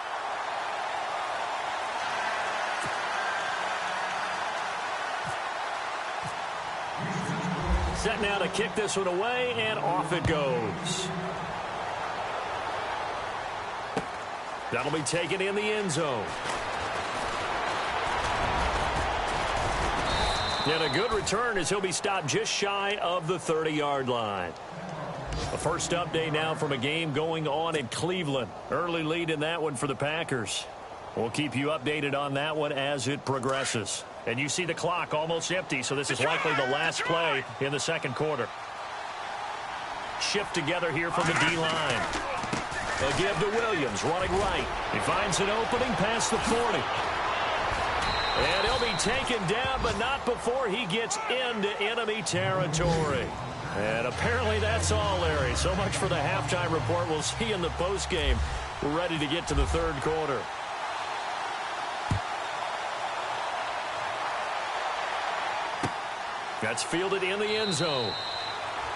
Set now to kick this one away, and off it goes. That'll be taken in the end zone. And a good return as he'll be stopped just shy of the 30-yard line. The first update now from a game going on in Cleveland. Early lead in that one for the Packers. We'll keep you updated on that one as it progresses. And you see the clock almost empty, so this is likely the last play in the second quarter. Shift together here from the D-line. They'll give to Williams, running right. He finds an opening past the 40. And he'll be taken down, but not before he gets into enemy territory. And apparently that's all, Larry. So much for the halftime report. We'll see in the postgame. We're ready to get to the third quarter. That's fielded in the end zone.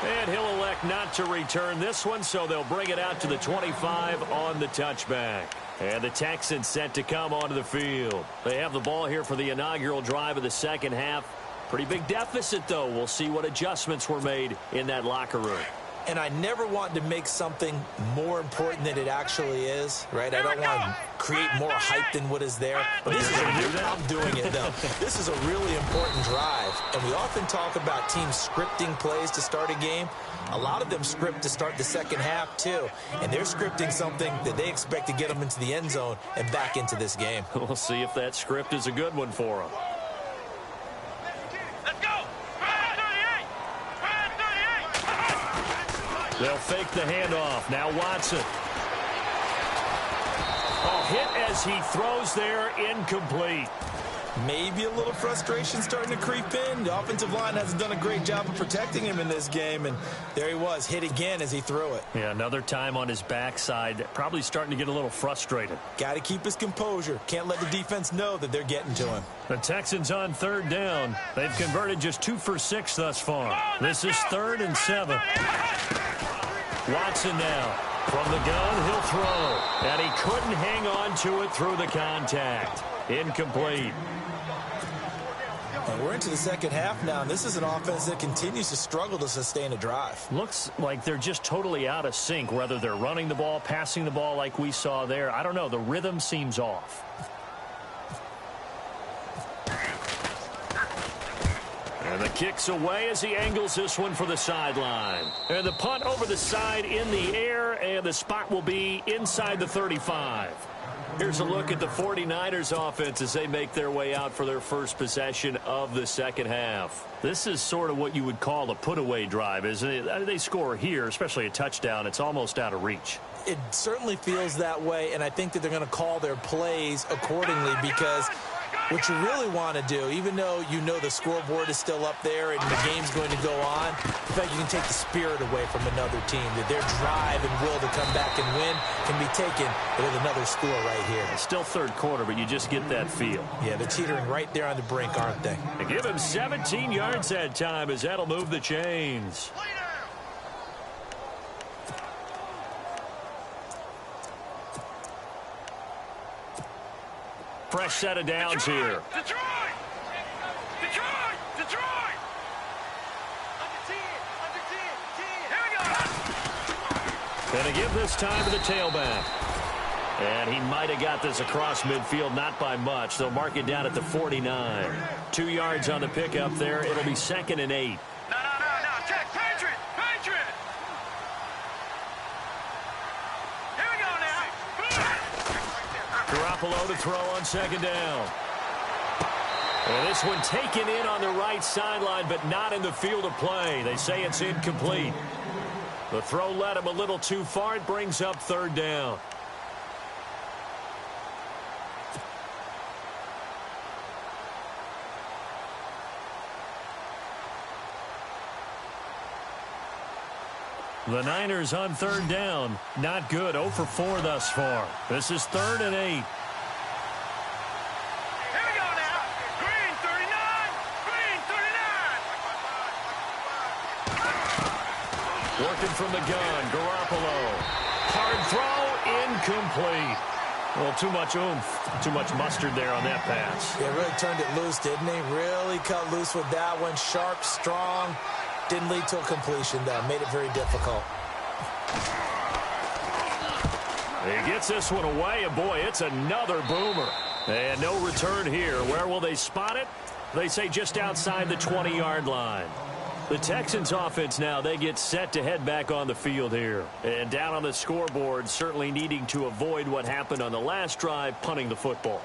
And he'll elect not to return this one, so they'll bring it out to the 25 on the touchback. And the Texans set to come onto the field. They have the ball here for the inaugural drive of the second half. Pretty big deficit, though. We'll see what adjustments were made in that locker room. And I never want to make something more important than it actually is, right? I don't want to create more hype than what is there. But this is I'm doing it, though. This is a really important drive. And we often talk about teams scripting plays to start a game. A lot of them script to start the second half, too. And they're scripting something that they expect to get them into the end zone and back into this game. We'll see if that script is a good one for them. They'll fake the handoff. Now Watson. Oh, hit as he throws there, incomplete. Maybe a little frustration starting to creep in. The offensive line hasn't done a great job of protecting him in this game, and there he was, hit again as he threw it. Yeah, another time on his backside, probably starting to get a little frustrated. Got to keep his composure. Can't let the defense know that they're getting to him. The Texans on third down. They've converted just 2 for 6 thus far. This is 3rd and 7. Watson now. From the gun, he'll throw. And he couldn't hang on to it through the contact. Incomplete. And we're into the second half now, and this is an offense that continues to struggle to sustain a drive. Looks like they're just totally out of sync, whether they're running the ball, passing the ball like we saw there. I don't know. The rhythm seems off. And the kick's away as he angles this one for the sideline. And the punt over the side in the air, and the spot will be inside the 35. Here's a look at the 49ers offense as they make their way out for their first possession of the second half. This is sort of what you would call a put-away drive, isn't it? They score here, especially a touchdown. It's almost out of reach. It certainly feels that way, and I think that they're going to call their plays accordingly because What you really want to do, even though you know the scoreboard is still up there and the game's going to go on, in fact, you can take the spirit away from another team, that their drive and will to come back and win can be taken with another score right here. It's still third quarter, but you just get that feel. Yeah, they're teetering right there on the brink, aren't they? They give him 17 yards that time as that'll move the chains. Fresh set of downs here. Detroit! Detroit! Detroit! Under 10, under 10, 10. Here we go! Gonna give this time to the tailback. And he might have got this across midfield, not by much. They'll mark it down at the 49. 2 yards on the pickup there. It'll be 2nd and 8. No. Check, Patriot! Patriot! Here we go now. Garoppolo to throw on 2nd down. And this one taken in on the right sideline, but not in the field of play. They say it's incomplete. The throw led him a little too far. It brings up 3rd down. The Niners on 3rd down. Not good. 0 for 4 thus far. This is 3rd and 8. Here we go now. Green 39. Green 39. Working from the gun. Garoppolo. Hard throw. Incomplete. Well, too much oomph. Too much mustard there on that pass. Yeah, really turned it loose, didn't he? Really cut loose with that one. Sharp, strong. Didn't lead to a completion, though. Made it very difficult. He gets this one away, and boy, it's another boomer. And no return here. Where will they spot it? They say just outside the 20-yard line. The Texans offense now, they get set to head back on the field here. And down on the scoreboard, certainly needing to avoid what happened on the last drive, punting the football.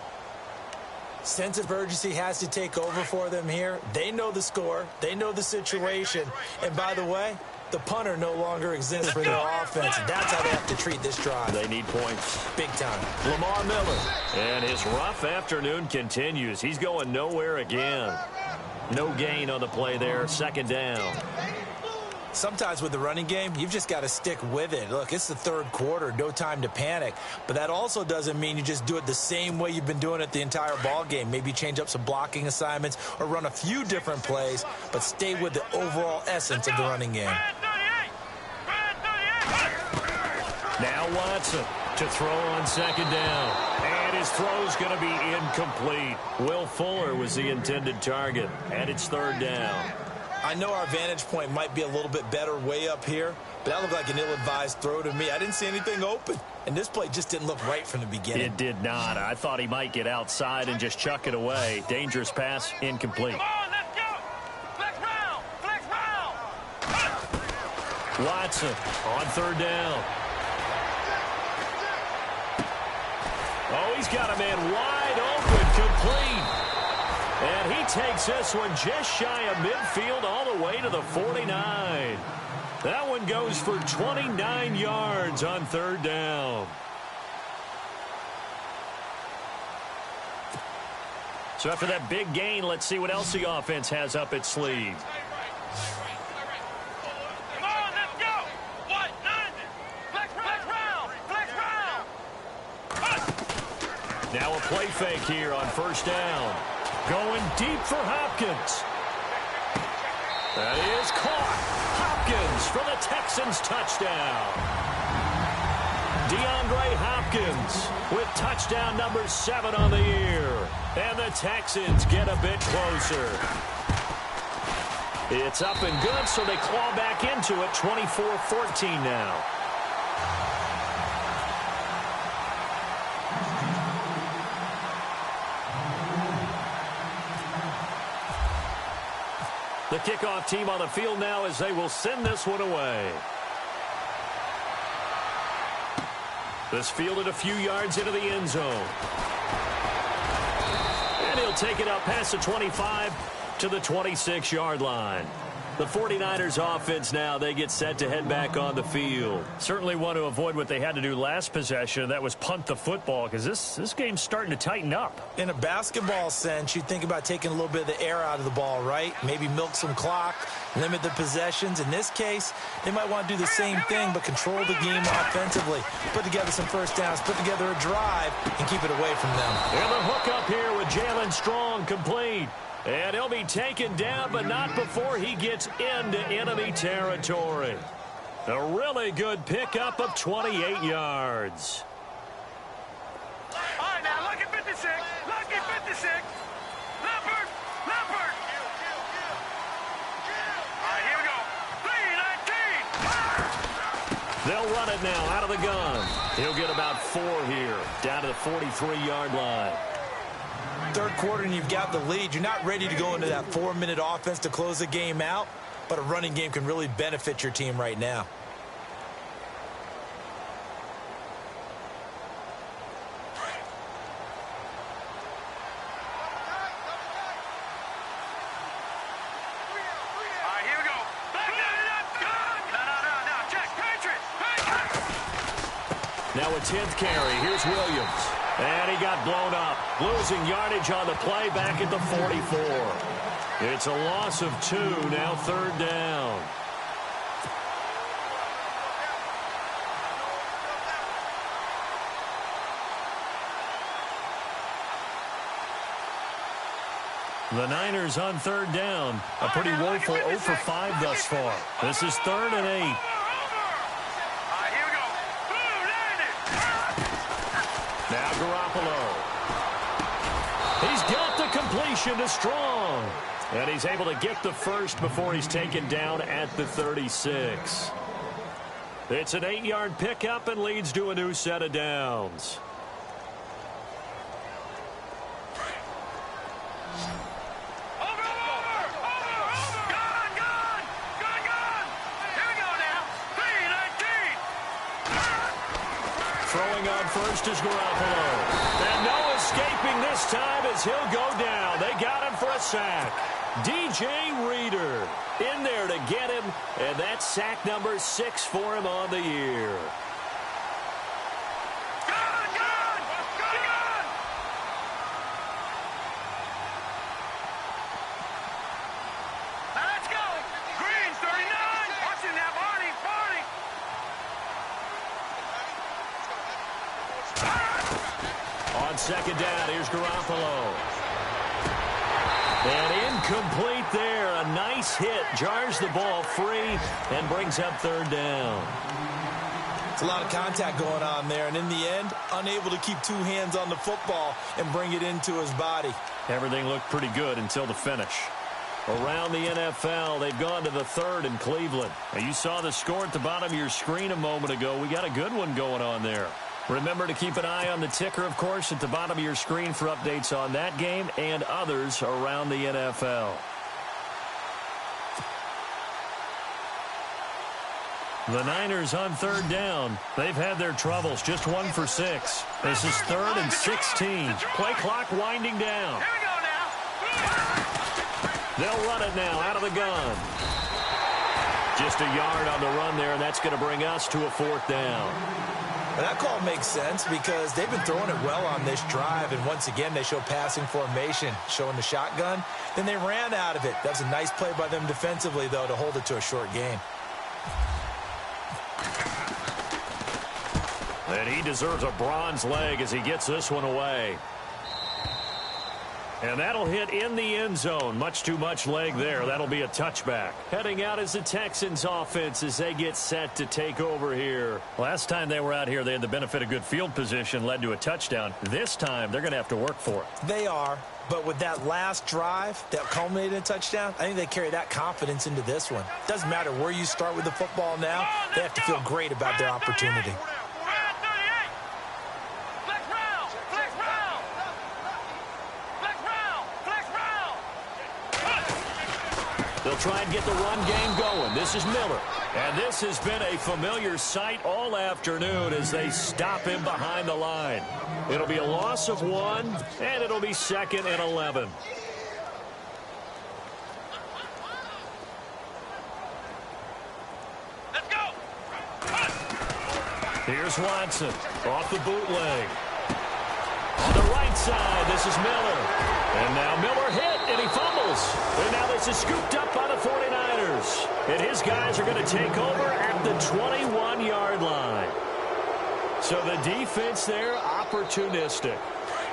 Sense of urgency has to take over for them here. They know the score. They know the situation. And by the way, the punter no longer exists for their offense. That's how they have to treat this drive. They need points. Big time. Lamar Miller. And his rough afternoon continues. He's going nowhere again. No gain on the play there. 2nd down. Sometimes with the running game, you've just got to stick with it. Look, it's the 3rd quarter, no time to panic. But that also doesn't mean you just do it the same way you've been doing it the entire ball game. Maybe change up some blocking assignments or run a few different plays, but stay with the overall essence of the running game. Now Watson to throw on 2nd down. And his throw's going to be incomplete. Will Fuller was the intended target, and it's 3rd down. I know our vantage point might be a little bit better way up here, but that looked like an ill-advised throw to me. I didn't see anything open, and this play just didn't look right from the beginning. It did not. I thought he might get outside and just chuck it away. Dangerous pass, incomplete. Come on, let's go. Flex round. Flex round. Watson on 3rd down. Oh, he's got a man wide open, complete. And he takes this one just shy of midfield all the way to the 49. That one goes for 29 yards on 3rd down. So after that big gain, let's see what else the offense has up its sleeve. Come on, let's go. What? None. Flex round. Flex round. Now a play fake here on 1st down. Going deep for Hopkins. That is caught. Hopkins for the Texans touchdown. DeAndre Hopkins with touchdown number 7 on the year. And the Texans get a bit closer. It's up and good, so they claw back into it. 24-14 now. The kickoff team on the field now as they will send this one away. This fielded a few yards into the end zone. And he'll take it up past the 25 to the 26-yard line. The 49ers offense now, they get set to head back on the field. Certainly want to avoid what they had to do last possession. That was punt the football, because this game's starting to tighten up. In a basketball sense, you think about taking a little bit of the air out of the ball, right? Maybe milk some clock, limit the possessions. In this case, they might want to do the same thing, but control the game offensively. Put together some first downs, put together a drive, and keep it away from them. And the hook up here with Jalen Strong complete. And he'll be taken down, but not before he gets into enemy territory. A really good pickup of 28 yards. All right, now, lucky 56. Lucky 56. Leopard. Leopard. All right, here we go. 3-19. They'll run it now out of the gun. He'll get about 4 here, down to the 43-yard line. Third quarter and you've got the lead. You're not ready to go into that 4-minute offense to close the game out, but a running game can really benefit your team right now. All right, here we go. Back no, check. Patriots. Now a 10th carry. Here's Williams. And he got blown up. Losing yardage on the play back at the 44. It's a loss of 2, now 3rd down. The Niners on 3rd down. A pretty woeful 0 for 5 thus far. This is 3rd and 8. Now Garoppolo. He's got the completion to Strong. And he's able to get the first before he's taken down at the 36. It's an 8-yard pickup and leads to a new set of downs. Throwing on first is Garoppolo. And no escaping this time as he'll go down. They got him for a sack. DJ Reader in there to get him, and that's sack number 6 for him on the year. Let's go. Green, 39. Watching that, Barney. On 2nd down, here's Garoppolo. And incomplete there. A nice hit. Jars the ball free and brings up 3rd down. It's a lot of contact going on there, and in the end, unable to keep 2 hands on the football and bring it into his body. Everything looked pretty good until the finish. Around the NFL, they've gone to the 3rd in Cleveland. Now, you saw the score at the bottom of your screen a moment ago. We got a good one going on there. Remember to keep an eye on the ticker, of course, at the bottom of your screen for updates on that game and others around the NFL. The Niners on 3rd down. They've had their troubles, just 1 for 6. This is 3rd and 16. Play clock winding down. Here we go now. They'll run it now out of the gun. Just a yard on the run there, and that's going to bring us to a 4th down. But that call makes sense because they've been throwing it well on this drive, and once again they show passing formation, showing the shotgun. Then they ran out of it. That was a nice play by them defensively, though, to hold it to a short gain. And he deserves a bronze leg as he gets this one away. And that'll hit in the end zone. Much too much leg there. That'll be a touchback. Heading out is the Texans offense as they get set to take over here. Last time they were out here, they had the benefit of good field position, led to a touchdown. This time, they're going to have to work for it. They are, but with that last drive that culminated in a touchdown, I think they carry that confidence into this one. Doesn't matter where you start with the football now, they have to feel great about their opportunity. They'll try and get the run game going. This is Miller. And this has been a familiar sight all afternoon as they stop him behind the line. It'll be a loss of 1, and it'll be 2nd and 11. Here's Watson off the bootleg. On the right side, this is Miller. And now Miller hit, and he fumbles. And now this is scooped up by the 49ers. And his guys are going to take over at the 21-yard line. So the defense there, opportunistic.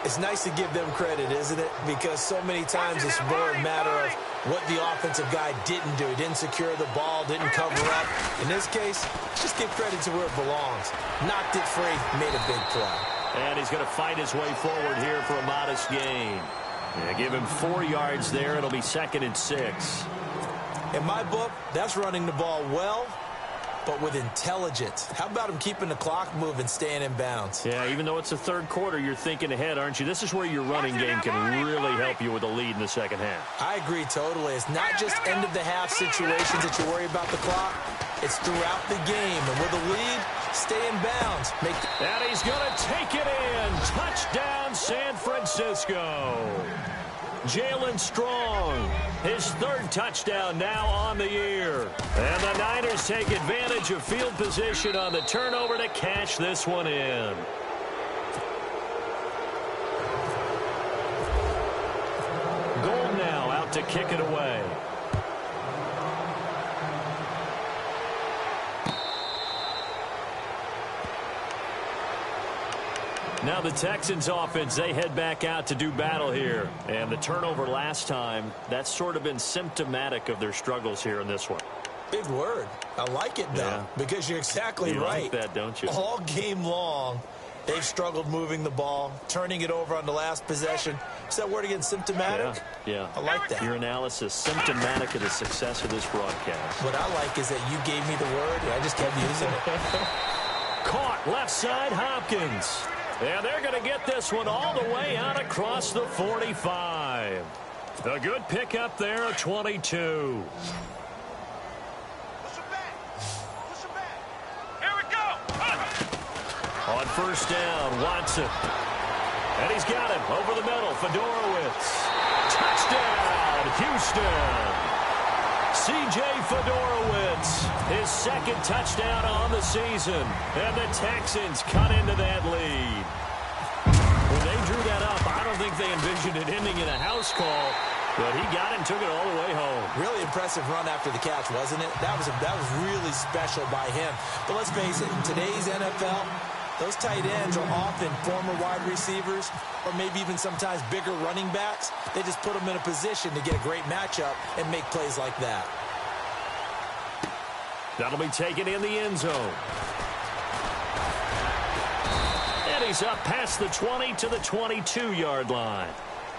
It's nice to give them credit, isn't it? Because so many times it's more a matter of what the offensive guy didn't do. He didn't secure the ball, didn't cover up. In this case, just give credit to where it belongs. Knocked it free, made a big play. And he's going to fight his way forward here for a modest gain. Yeah, give him 4 yards there. It'll be 2nd and 6. In my book, that's running the ball well, but with intelligence. How about him keeping the clock moving, staying in bounds? Yeah, even though it's the third quarter, you're thinking ahead, aren't you? This is where your running game can really help you with a lead in the second half. I agree totally. It's not just end-of-the-half situations that you worry about the clock. It's throughout the game. And with a lead, stay in bounds. And he's going to take it in. Touchdown, San Francisco. Jalen Strong, his 3rd touchdown now on the year. And the Niners take advantage of field position on the turnover to cash this one in. Gold now out to kick it away. Now the Texans offense, they head back out to do battle here. And the turnover last time, that's sort of been symptomatic of their struggles here in this one. Big word. I like it, though, because you're exactly right. You like that, don't you? All game long, they've struggled moving the ball, turning it over on the last possession. Is that word again, symptomatic? Yeah. I like that. Your analysis, symptomatic of the success of this broadcast. What I like is that you gave me the word, and I just kept using it. Caught left side, Hopkins. And they're going to get this one all the way out across the 45. A good pickup there, a 22. Here we go. On first down, Watson. And he's got him over the middle, Fedorowicz. Touchdown, Houston. C.J. Fedorowicz, his 2nd touchdown on the season. And the Texans cut into that lead. When they drew that up, I don't think they envisioned it ending in a house call. But he got it and took it all the way home. Really impressive run after the catch, wasn't it? That was really special by him. But let's face it, in today's NFL, those tight ends are often former wide receivers or maybe even sometimes bigger running backs. They just put them in a position to get a great matchup and make plays like that. That'll be taken in the end zone. And he's up past the 20 to the 22-yard line.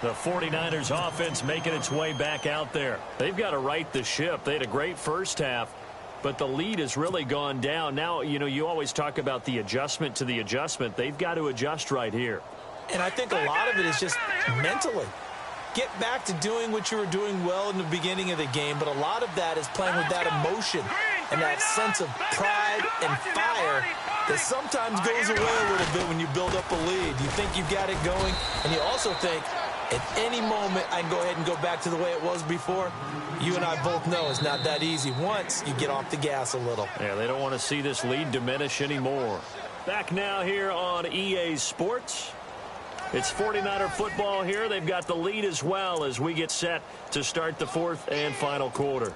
The 49ers offense making its way back out there. They've got to right the ship. They had a great first half, but the lead has really gone down. Now, you know, you always talk about the adjustment to the adjustment. They've got to adjust right here. And I think a lot of it is just mentally. Get back to doing what you were doing well in the beginning of the game, but a lot of that is playing with that emotion and that sense of pride and fire that sometimes goes away a little bit when you build up a lead. You think you've got it going, and you also think, at any moment, I can go ahead and go back to the way it was before. You and I both know it's not that easy once you get off the gas a little. Yeah, they don't want to see this lead diminish anymore. Back now here on EA Sports. It's 49er football here. They've got the lead as well as we get set to start the 4th and final quarter.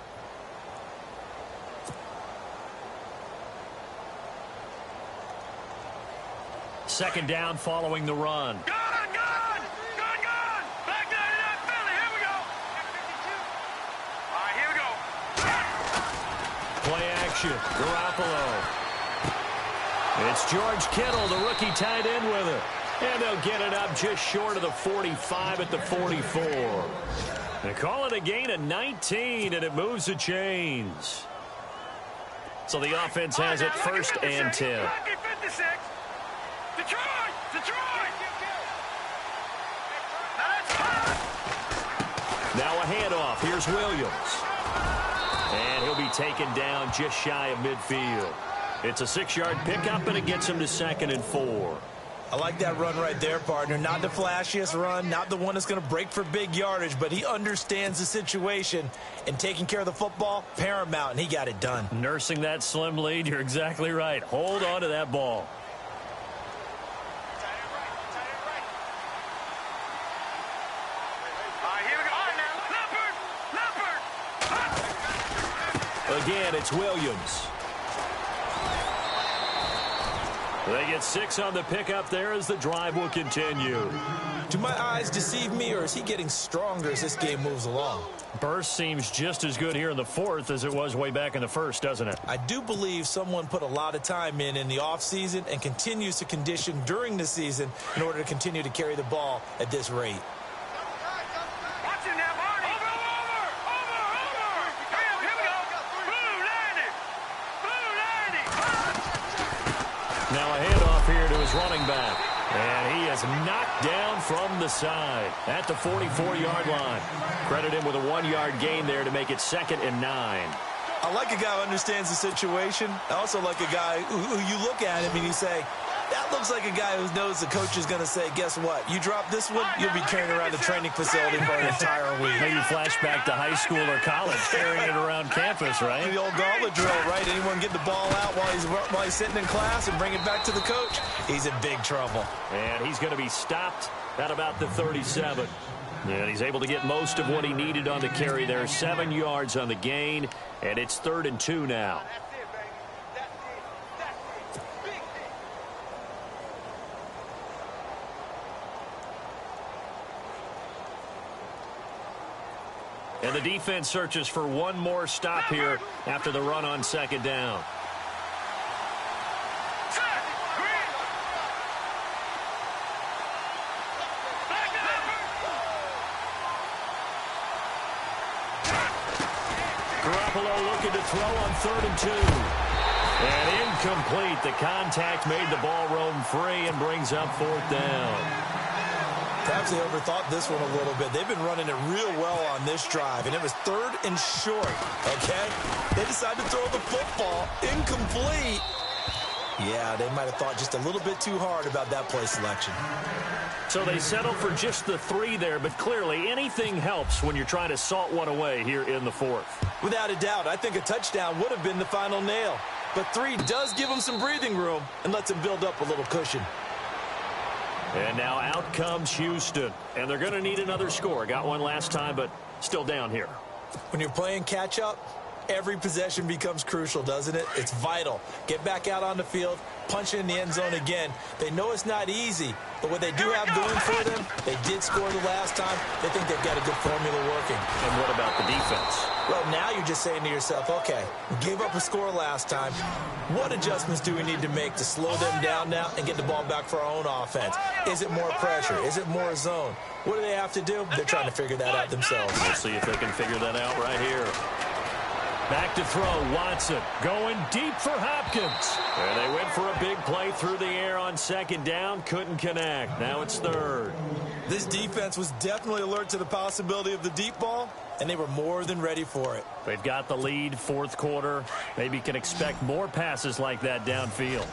Second down following the run. Gun! Back down to that Philly. Here we go. All right, here we go. Play action. Garoppolo. It's George Kittle, the rookie tight end with it. And they'll get it up just short of the 45 at the 44. They call it a gain of 19, and it moves the chains. So the offense has it 1st and 10. Now a handoff. Here's Williams. And he'll be taken down just shy of midfield. It's a 6-yard pickup, and it gets him to 2nd and 4. I like that run right there, partner. Not the flashiest run, not the one that's going to break for big yardage, but he understands the situation, and taking care of the football, paramount, and he got it done. Nursing that slim lead, you're exactly right. Hold on to that ball. Again, it's Williams. They get 6 on the pickup there as the drive will continue. Do my eyes deceive me, or is he getting stronger as this game moves along? Burst seems just as good here in the fourth as it was way back in the first, doesn't it? I do believe someone put a lot of time in the offseason and continues to condition during the season in order to continue to carry the ball at this rate. Now a handoff here to his running back. And he is knocked down from the side at the 44-yard line. Credit him with a 1-yard gain there to make it 2nd and 9. I like a guy who understands the situation. I also like a guy who you look at him and you say, that looks like a guy who knows the coach is going to say, guess what? You drop this one, you'll be carrying around the training facility for an entire week. Maybe flashback to high school or college, carrying it around campus, right? The old gauntlet drill, right? Anyone get the ball out while he's sitting in class and bring it back to the coach? He's in big trouble. And he's going to be stopped at about the 37. And he's able to get most of what he needed on the carry there. 7 yards on the gain, and it's 3rd and 2 now. And the defense searches for one more stop here after the run on 2nd down. Garoppolo looking to throw on 3rd and 2. And incomplete. The contact made the ball roam free and brings up 4th down. Perhaps they overthought this one a little bit. They've been running it real well on this drive, and it was 3rd and short, okay? They decided to throw the football incomplete. Yeah, they might have thought just a little bit too hard about that play selection. So they settled for just the 3 there, but clearly anything helps when you're trying to salt one away here in the 4th. Without a doubt, I think a touchdown would have been the final nail. But 3 does give them some breathing room and lets them build up a little cushion. And now out comes Houston. And they're going to need another score. Got one last time, but still down here. When you're playing catch-up, every possession becomes crucial, doesn't it? It's vital. Get back out on the field, punch it in the end zone again. They know it's not easy, but what they do have going for them, they did score the last time. They think they've got a good formula working. And what about the defense? Well, now you're just saying to yourself, okay, we gave up a score last time. What adjustments do we need to make to slow them down now and get the ball back for our own offense? Is it more pressure? Is it more zone? What do they have to do? They're trying to figure that out themselves. We'll see if they can figure that out right here. Back to throw, Watson going deep for Hopkins. And they went for a big play through the air on 2nd down, couldn't connect. Now it's 3rd. This defense was definitely alert to the possibility of the deep ball, and they were more than ready for it. They've got the lead, 4th quarter. Maybe can expect more passes like that downfield.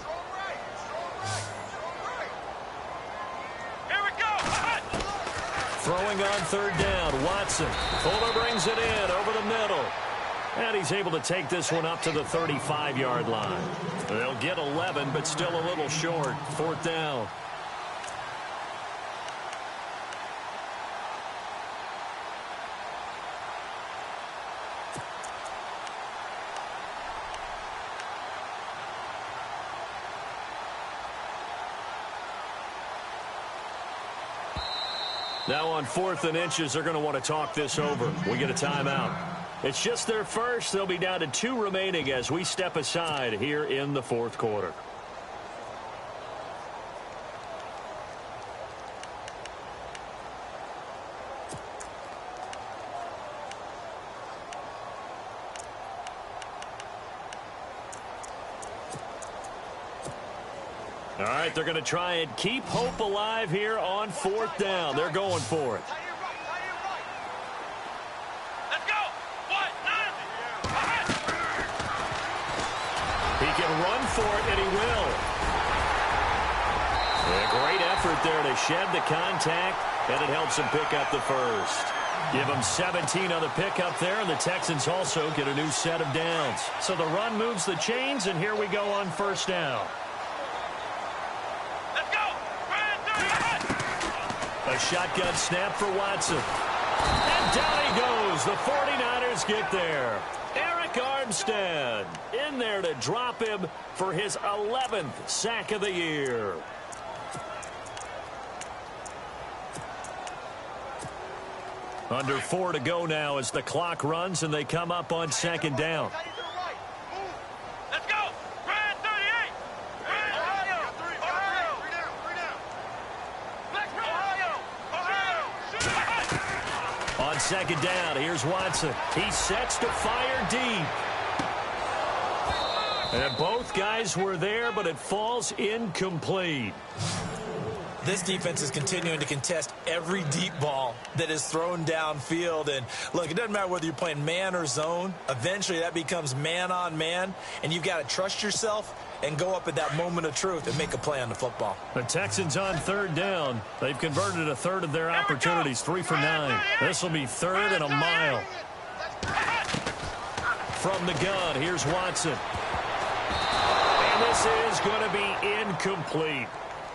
Here we go. Throwing on 3rd down, Watson. Fuller brings it in over the middle. And he's able to take this one up to the 35-yard line. They'll get 11, but still a little short. 4th down. Now on 4th and inches, they're going to want to talk this over. We get a timeout. It's just their first. They'll be down to 2 remaining as we step aside here in the 4th quarter. All right, they're going to try and keep hope alive here on 4th down. They're going for it. Let's go. He can run for it, and he will. A great effort there to shed the contact, and it helps him pick up the first. Give him 17 on the pickup there, and the Texans also get a new set of downs. So the run moves the chains, and here we go on first down. Let's go. A shotgun snap for Watson. And down he goes. The 49ers get there. Eric Armstead in there to drop him for his 11th sack of the year. Under 4 to go now as the clock runs and they come up on second down. Let's go. Brand 38. Ohio. Ohio. On second down, here's Watson. He sets to fire deep. And both guys were there, but it falls incomplete. This defense is continuing to contest every deep ball that is thrown downfield. And, look, it doesn't matter whether you're playing man or zone. Eventually, that becomes man-on-man, and you've got to trust yourself and go up at that moment of truth and make a play on the football. The Texans on third down. They've converted a third of their opportunities, 3 for 9. This will be third and a mile. From the gun, here's Watson. And this is going to be incomplete.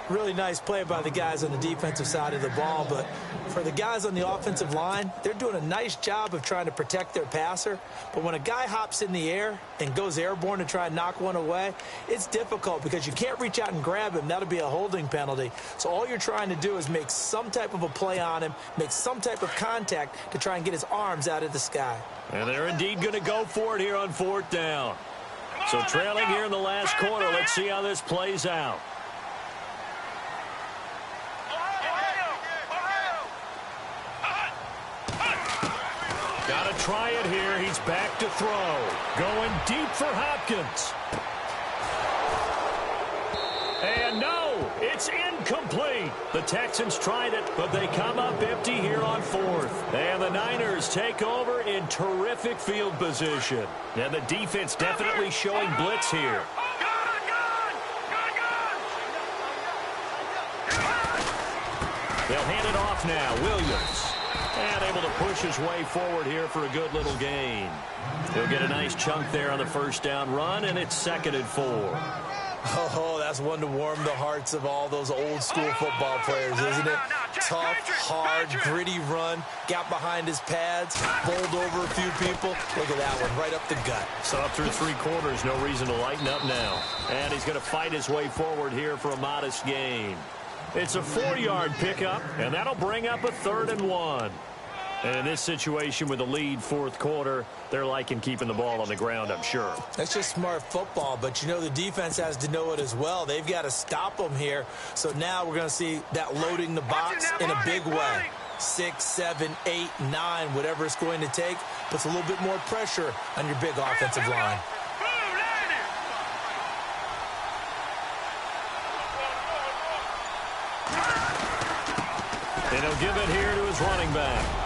Really nice play by the guys on the defensive side of the ball, but for the guys on the offensive line, they're doing a nice job of trying to protect their passer. But when a guy hops in the air and goes airborne to try and knock one away, it's difficult because you can't reach out and grab him. That'll be a holding penalty. So all you're trying to do is make some type of a play on him, make some type of contact to try and get his arms out of the sky. And they're indeed going to go for it here on fourth down. So trailing here in the last quarter, let's see how this plays out. Got to try it here. He's back to throw. Going deep for Hopkins. And no, it's incomplete. The Texans tried it, but they come up empty here on fourth. And the Niners take over in terrific field position. And the defense definitely showing blitz here. They'll hand it off now. Williams. And able to push his way forward here for a good little gain. He'll get a nice chunk there on the first down run, and it's 2nd and 4. Oh, that's one to warm the hearts of all those old school football players, isn't it? Tough, hard, gritty run. Got behind his pads, bowled over a few people. Look at that one, right up the gut. So up through 3 quarters, no reason to lighten up now. And he's going to fight his way forward here for a modest gain. It's a 4-yard pickup, and that'll bring up a 3rd and 1. And in this situation with the lead fourth quarter, they're liking keeping the ball on the ground, I'm sure. That's just smart football, but you know the defense has to know it as well. They've got to stop them here. So now we're going to see that loading the box in a big way. 6, 7, 8, 9, whatever it's going to take, puts a little bit more pressure on your big offensive line. And he'll give it here to his running back.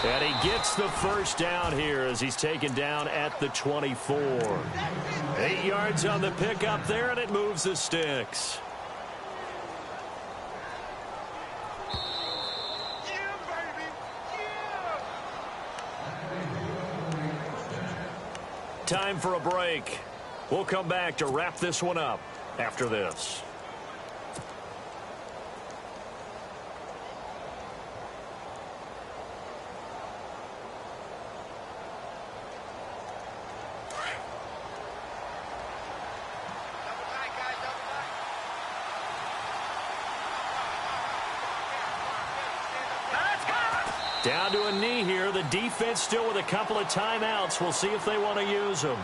And he gets the first down here as he's taken down at the 24. 8 yards on the pickup there, and it moves the sticks. Time for a break. We'll come back to wrap this one up after this. Down to a knee here. The defense still with a couple of timeouts. We'll see if they want to use them.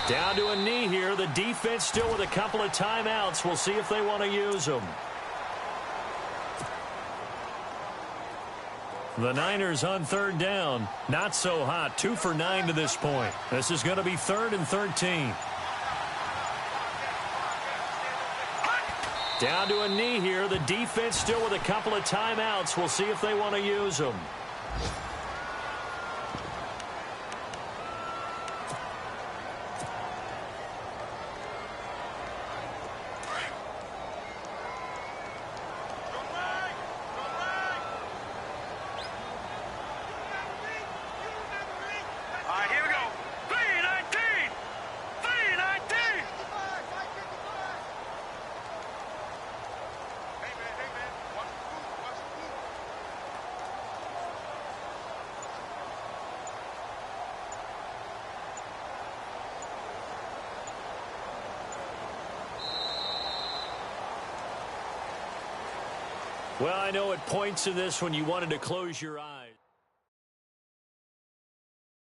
Down to a knee here. The defense still with a couple of timeouts. We'll see if they want to use them. The Niners on third down. Not so hot. 2 for 9 to this point. This is going to be 3rd and 13. Down to a knee here. The defense still with a couple of timeouts. We'll see if they want to use them. All right, here we go. 319! 319! Hey, man. Watch the food. Watch the food. Well, I know at points in this when you wanted to close your eyes.